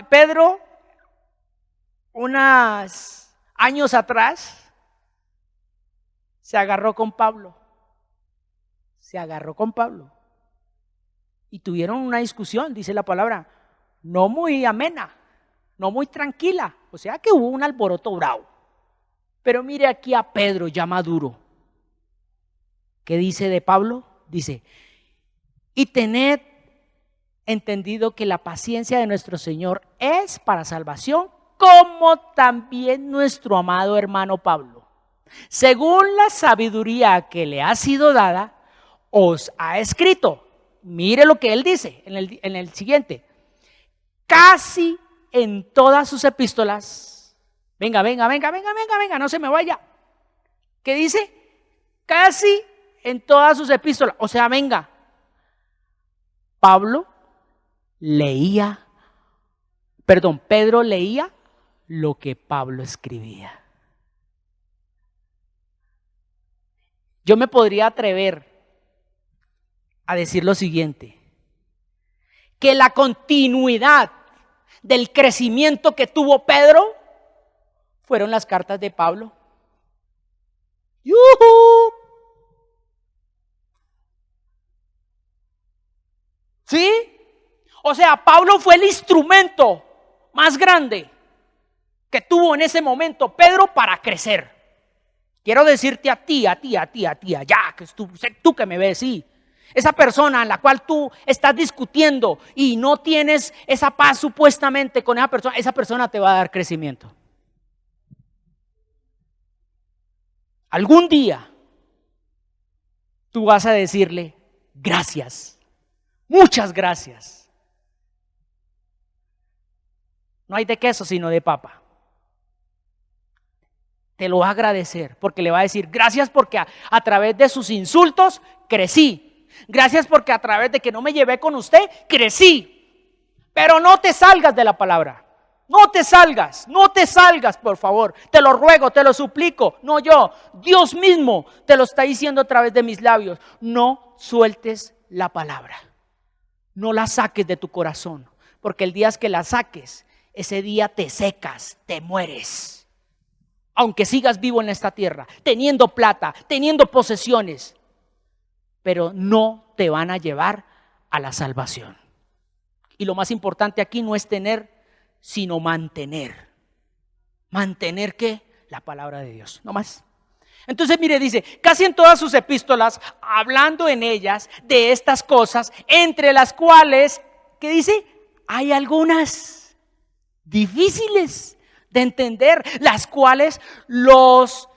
Pedro, unos años atrás, se agarró con Pablo. Y tuvieron una discusión, dice la palabra, no muy amena, no muy tranquila. O sea que hubo un alboroto bravo. Pero mire aquí a Pedro ya maduro. ¿Qué dice de Pablo? Dice, y tened entendido que la paciencia de nuestro Señor es para salvación, como también nuestro amado hermano Pablo, según la sabiduría que le ha sido dada, os ha escrito. Mire lo que él dice en el siguiente. Casi en todas sus epístolas. Venga, no se me vaya. ¿Qué dice? Casi en todas sus epístolas. O sea, venga. Pedro leía lo que Pablo escribía. Yo me podría atrever a decir lo siguiente, que la continuidad del crecimiento que tuvo Pedro fueron las cartas de Pablo. ¡Yujú! ¿Sí? O sea, Pablo fue el instrumento más grande que tuvo en ese momento Pedro para crecer. Quiero decirte a ti, allá, que tú que me ves, sí. Esa persona en la cual tú estás discutiendo y no tienes esa paz supuestamente con esa persona te va a dar crecimiento. Algún día tú vas a decirle gracias, muchas gracias. No hay de queso, sino de papa. Te lo va a agradecer, porque le va a decir: gracias porque a través de sus insultos crecí. Gracias porque a través de que no me llevé con usted, crecí. Pero no te salgas de la palabra. No te salgas, por favor. Te lo ruego, te lo suplico. No yo, Dios mismo te lo está diciendo a través de mis labios. No sueltes la palabra. No la saques de tu corazón, porque el día que la saques, ese día te secas, te mueres. Aunque sigas vivo en esta tierra, teniendo plata, teniendo posesiones, pero no te van a llevar a la salvación. Y lo más importante aquí no es tener, sino mantener. ¿Mantener qué? La palabra de Dios, no más. Entonces mire, dice, casi en todas sus epístolas, hablando en ellas de estas cosas, entre las cuales, ¿qué dice? Hay algunas difíciles de entender, las cuales los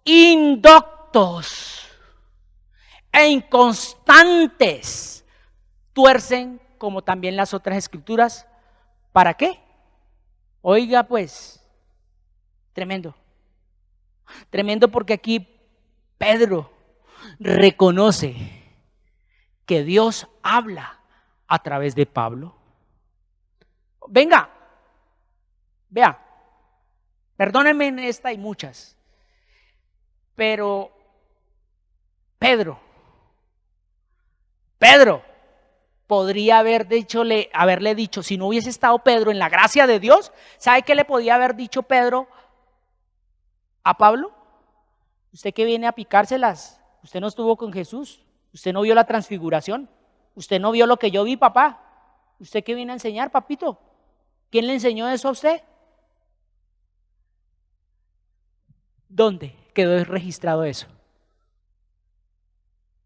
indoctos e inconstantes tuercen, como también las otras escrituras. ¿Para qué? Oiga pues, tremendo. Tremendo, porque aquí Pedro reconoce que Dios habla a través de Pablo. Venga, vea, perdónenme en esta y muchas, pero Pedro podría haberle dicho, si no hubiese estado Pedro en la gracia de Dios, ¿sabe qué le podía haber dicho Pedro a Pablo? Usted que viene a picárselas, usted no estuvo con Jesús, usted no vio la transfiguración, usted no vio lo que yo vi, papá. ¿Usted qué viene a enseñar, papito? ¿Quién le enseñó eso a usted? ¿Dónde quedó registrado eso?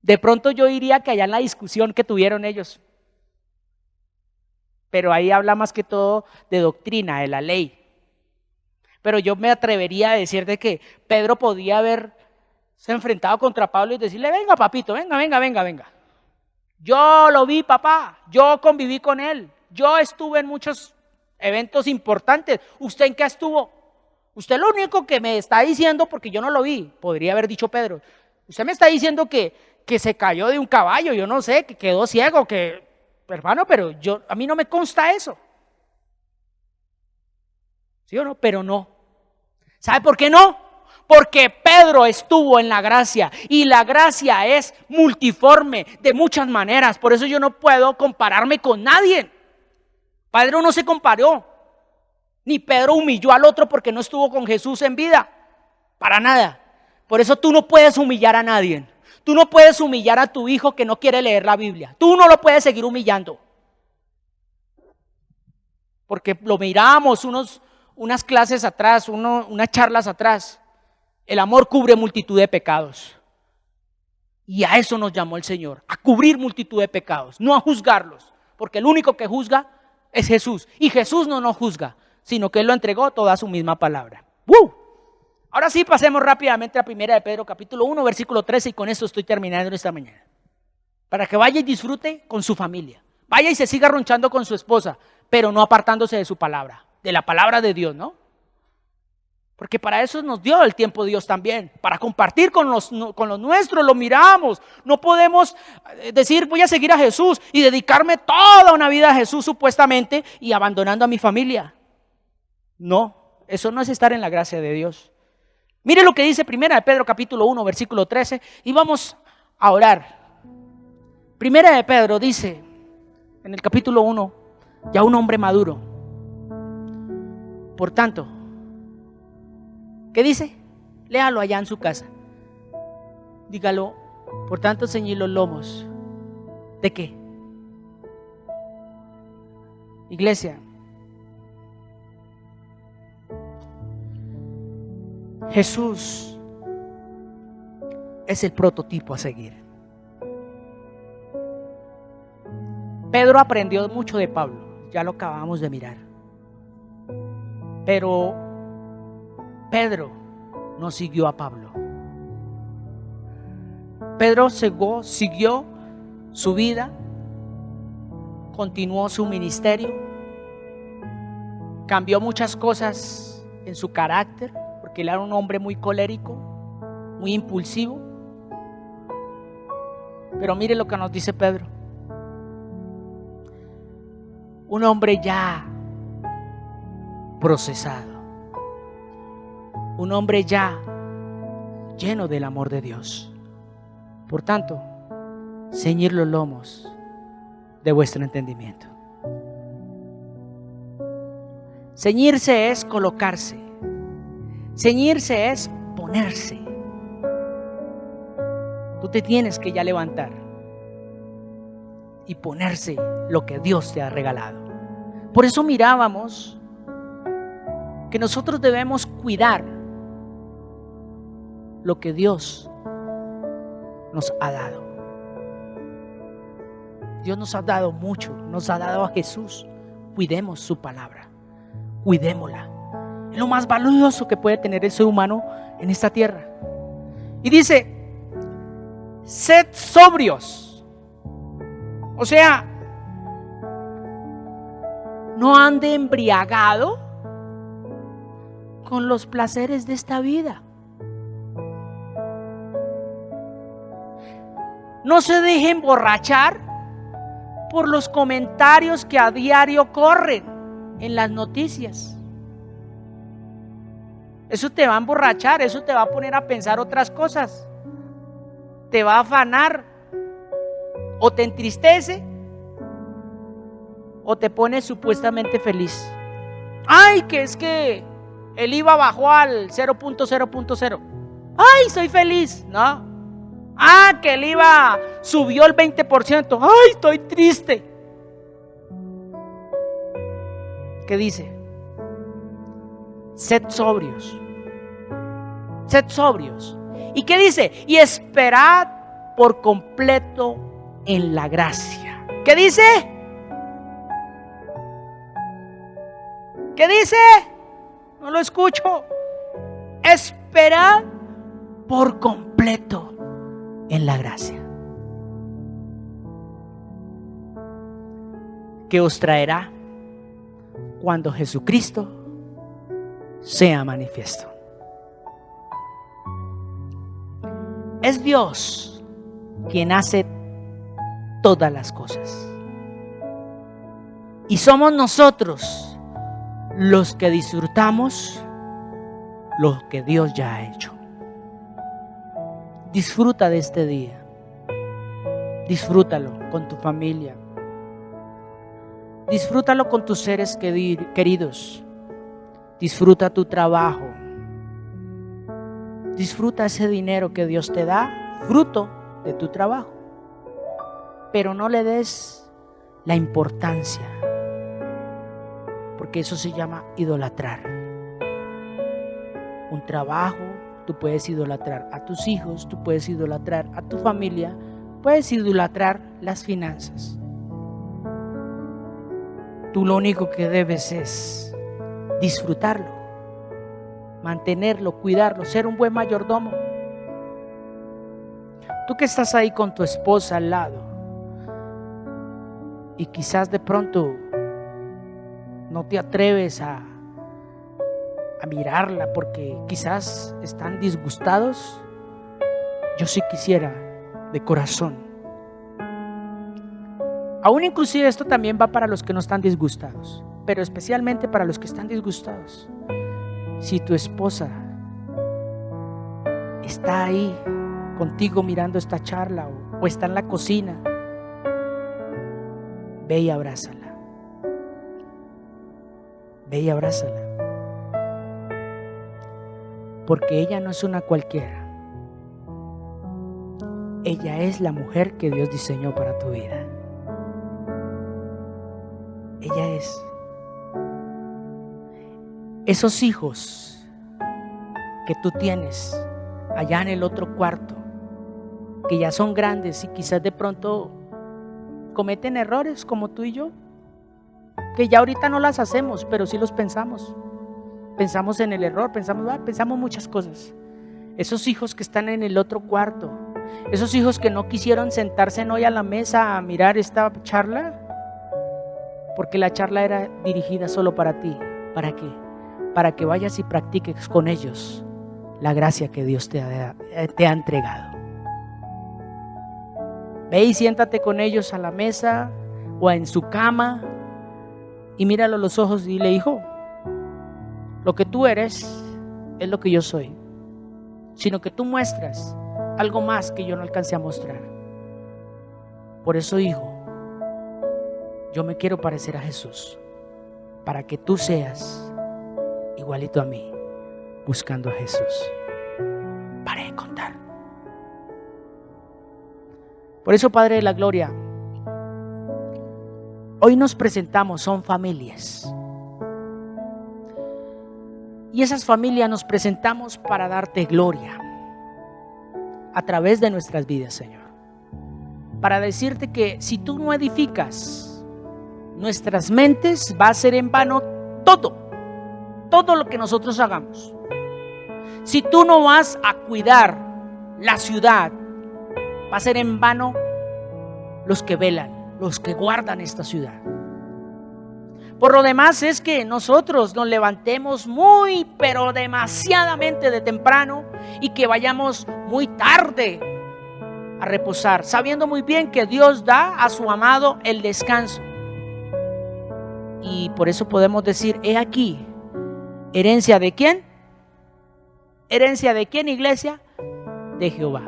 De pronto yo diría que allá en la discusión que tuvieron ellos, pero ahí habla más que todo de doctrina, de la ley. Pero yo me atrevería a decir de que Pedro podía haberse enfrentado contra Pablo y decirle: venga papito, venga. Yo lo vi, papá, yo conviví con él, yo estuve en muchos eventos importantes. ¿Usted en qué estuvo? Usted lo único que me está diciendo, porque yo no lo vi, podría haber dicho Pedro, usted me está diciendo que se cayó de un caballo, yo no sé, que quedó ciego, hermano, pero a mí no me consta eso. ¿Sí o no? Pero no. ¿Sabe por qué no? Porque Pedro estuvo en la gracia, y la gracia es multiforme de muchas maneras. Por eso yo no puedo compararme con nadie. Pedro no se comparó, ni Pedro humilló al otro porque no estuvo con Jesús en vida, para nada. Por eso tú no puedes humillar a nadie. Tú no puedes humillar a tu hijo que no quiere leer la Biblia. Tú no lo puedes seguir humillando, porque lo miramos unas clases atrás, unas charlas atrás. El amor cubre multitud de pecados, y a eso nos llamó el Señor, a cubrir multitud de pecados, no a juzgarlos, porque el único que juzga es Jesús, y Jesús no nos juzga, sino que Él lo entregó toda su misma palabra. Ahora sí, pasemos rápidamente a 1 de Pedro capítulo 1 versículo 13, y con esto estoy terminando esta mañana, para que vaya y disfrute con su familia, vaya y se siga ronchando con su esposa, pero no apartándose de su palabra, de la palabra de Dios, ¿no? Porque para eso nos dio el tiempo Dios también, para compartir con los nuestros. Lo miramos, no podemos decir voy a seguir a Jesús y dedicarme toda una vida a Jesús supuestamente y abandonando a mi familia. No, eso no es estar en la gracia de Dios. Mire lo que dice 1 de Pedro capítulo 1 versículo 13, y vamos a orar. 1 de Pedro dice en el capítulo 1, ya un hombre maduro. Por tanto, ¿qué dice? Léalo allá en su casa. Dígalo: por tanto, ceñid los lomos. ¿De qué? Iglesia, Jesús es el prototipo a seguir. Pedro aprendió mucho de Pablo, ya lo acabamos de mirar. Pero Pedro no siguió a Pablo. Pedro siguió su vida, continuó su ministerio, cambió muchas cosas en su carácter, porque él era un hombre muy colérico, muy impulsivo. Pero mire lo que nos dice Pedro. Un hombre ya procesado, un hombre ya lleno del amor de Dios. Por tanto, ceñid los lomos de vuestro entendimiento. Ceñirse es colocarse. Ceñirse es ponerse. Tú te tienes que ya levantar y ponerse lo que Dios te ha regalado. Por eso mirábamos que nosotros debemos cuidar lo que Dios nos ha dado. Dios nos ha dado mucho, nos ha dado a Jesús. Cuidemos su palabra, cuidémosla. Es lo más valioso que puede tener el ser humano en esta tierra. Y dice, sed sobrios. O sea, no ande embriagado con los placeres de esta vida. No se deje emborrachar por los comentarios que a diario corren en las noticias. Eso te va a emborrachar, eso te va a poner a pensar otras cosas. Te va a afanar, o te entristece, o te pone supuestamente feliz. Ay, que es que el IVA bajó al 0.0.0. Ay, soy feliz. No. Ah, que el IVA subió el 20%. Ay, estoy triste. ¿Qué dice? Sed sobrios. Sed sobrios. ¿Y qué dice? Y esperad por completo en la gracia. ¿Qué dice? ¿Qué dice? No lo escucho. Esperad por completo en la gracia, que os traerá cuando Jesucristo sea manifiesto. Es Dios quien hace todas las cosas, y somos nosotros los que disfrutamos lo que Dios ya ha hecho. Disfruta de este día. Disfrútalo con tu familia. Disfrútalo con tus seres queridos. Disfruta tu trabajo. Disfruta ese dinero que Dios te da, fruto de tu trabajo. Pero no le des la importancia, porque eso se llama idolatrar. Un trabajo, tú puedes idolatrar a tus hijos, tú puedes idolatrar a tu familia, puedes idolatrar las finanzas. Tú lo único que debes es disfrutarlo, mantenerlo, cuidarlo, ser un buen mayordomo. Tú que estás ahí con tu esposa al lado y quizás de pronto no te atreves a mirarla porque quizás están disgustados, yo sí quisiera de corazón, aún inclusive esto también va para los que no están disgustados, pero especialmente para los que están disgustados. Si tu esposa está ahí contigo mirando esta charla o está en la cocina, ve y abrázala. Ve y abrázala. Porque ella no es una cualquiera. Ella es la mujer que Dios diseñó para tu vida. Ella es. Esos hijos que tú tienes allá en el otro cuarto, que ya son grandes y quizás de pronto cometen errores como tú y yo, que ya ahorita no las hacemos, pero sí los pensamos. Pensamos en el error, pensamos muchas cosas. Esos hijos que están en el otro cuarto, esos hijos que no quisieron sentarse hoy a la mesa a mirar esta charla, porque la charla era dirigida solo para ti. ¿Para qué? Para que vayas y practiques con ellos la gracia que Dios te ha entregado. Ve y siéntate con ellos a la mesa o en su cama y míralo a los ojos y dile: hijo, lo que tú eres es lo que yo soy, sino que tú muestras algo más que yo no alcancé a mostrar. Por eso, hijo, yo me quiero parecer a Jesús, para que tú seas igualito a mí, buscando a Jesús. Para de contar. Por eso, Padre de la Gloria, hoy nos presentamos, son familias. Y esas familias nos presentamos para darte gloria a través de nuestras vidas, Señor. Para decirte que si tú no edificas nuestras mentes, va a ser en vano todo lo que nosotros hagamos. Si tú no vas a cuidar la ciudad, va a ser en vano los que velan, los que guardan esta ciudad. Por lo demás es que nosotros nos levantemos muy, pero demasiadamente de temprano y que vayamos muy tarde a reposar, sabiendo muy bien que Dios da a su amado el descanso. Y por eso podemos decir: he aquí, ¿herencia de quién? ¿Herencia de quién, iglesia? De Jehová.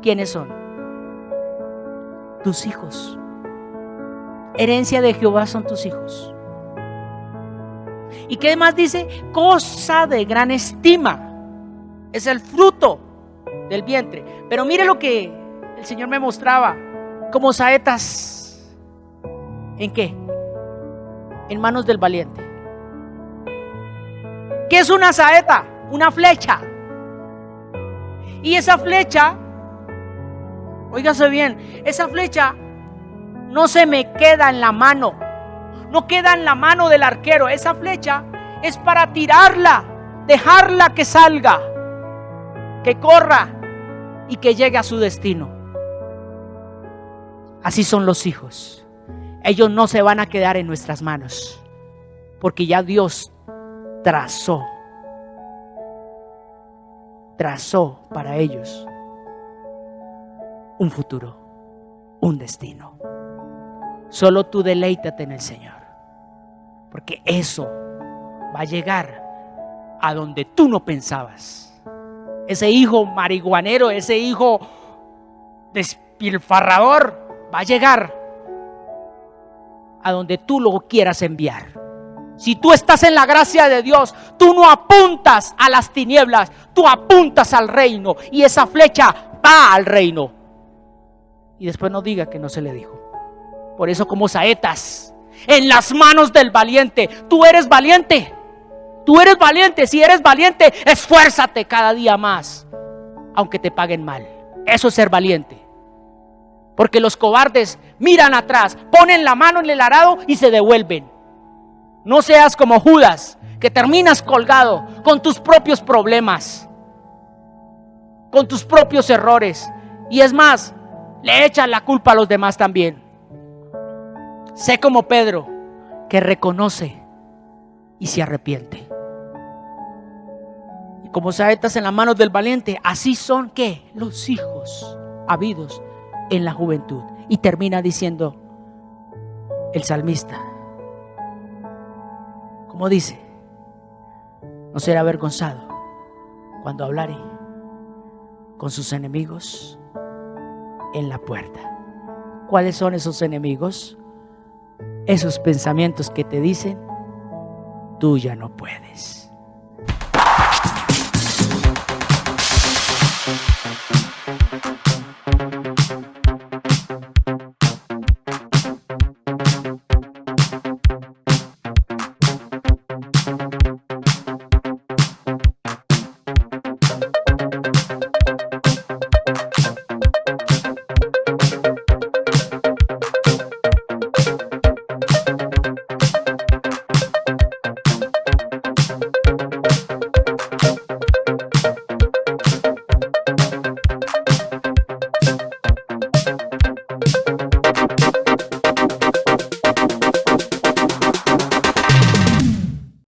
¿Quiénes son? Tus hijos. Herencia de Jehová son tus hijos. ¿Y qué más dice? Cosa de gran estima. Es el fruto del vientre. Pero mire lo que el Señor me mostraba. Como saetas. ¿En qué? En manos del valiente. ¿Qué es una saeta? Una flecha. Y esa flecha, óigase bien, esa flecha no se me queda en la mano, no queda en la mano del arquero. Esa flecha es para tirarla, dejarla que salga, que corra y que llegue a su destino. Así son los hijos. Ellos no se van a quedar en nuestras manos, porque ya Dios trazó para ellos un futuro, un destino. Solo tú deleítate en el Señor, porque eso va a llegar a donde tú no pensabas. Ese hijo marihuanero, ese hijo despilfarrador, va a llegar a donde tú lo quieras enviar. Si tú estás en la gracia de Dios, tú no apuntas a las tinieblas, tú apuntas al reino, y esa flecha va al reino. Y después no diga que no se le dijo. Por eso, como saetas en las manos del valiente. Tú eres valiente. Tú eres valiente. Si eres valiente, esfuérzate cada día más, aunque te paguen mal. Eso es ser valiente. Porque los cobardes miran atrás, ponen la mano en el arado y se devuelven. No seas como Judas, que terminas colgado con tus propios problemas, con tus propios errores. Y es más, le echas la culpa a los demás también. Sé como Pedro, que reconoce y se arrepiente. Y como saetas en las manos del valiente, así son ¿qué? Los hijos habidos en la juventud. Y termina diciendo el salmista, como dice: no será avergonzado cuando hablare con sus enemigos en la puerta. ¿Cuáles son esos enemigos? Esos pensamientos que te dicen: tú ya no puedes.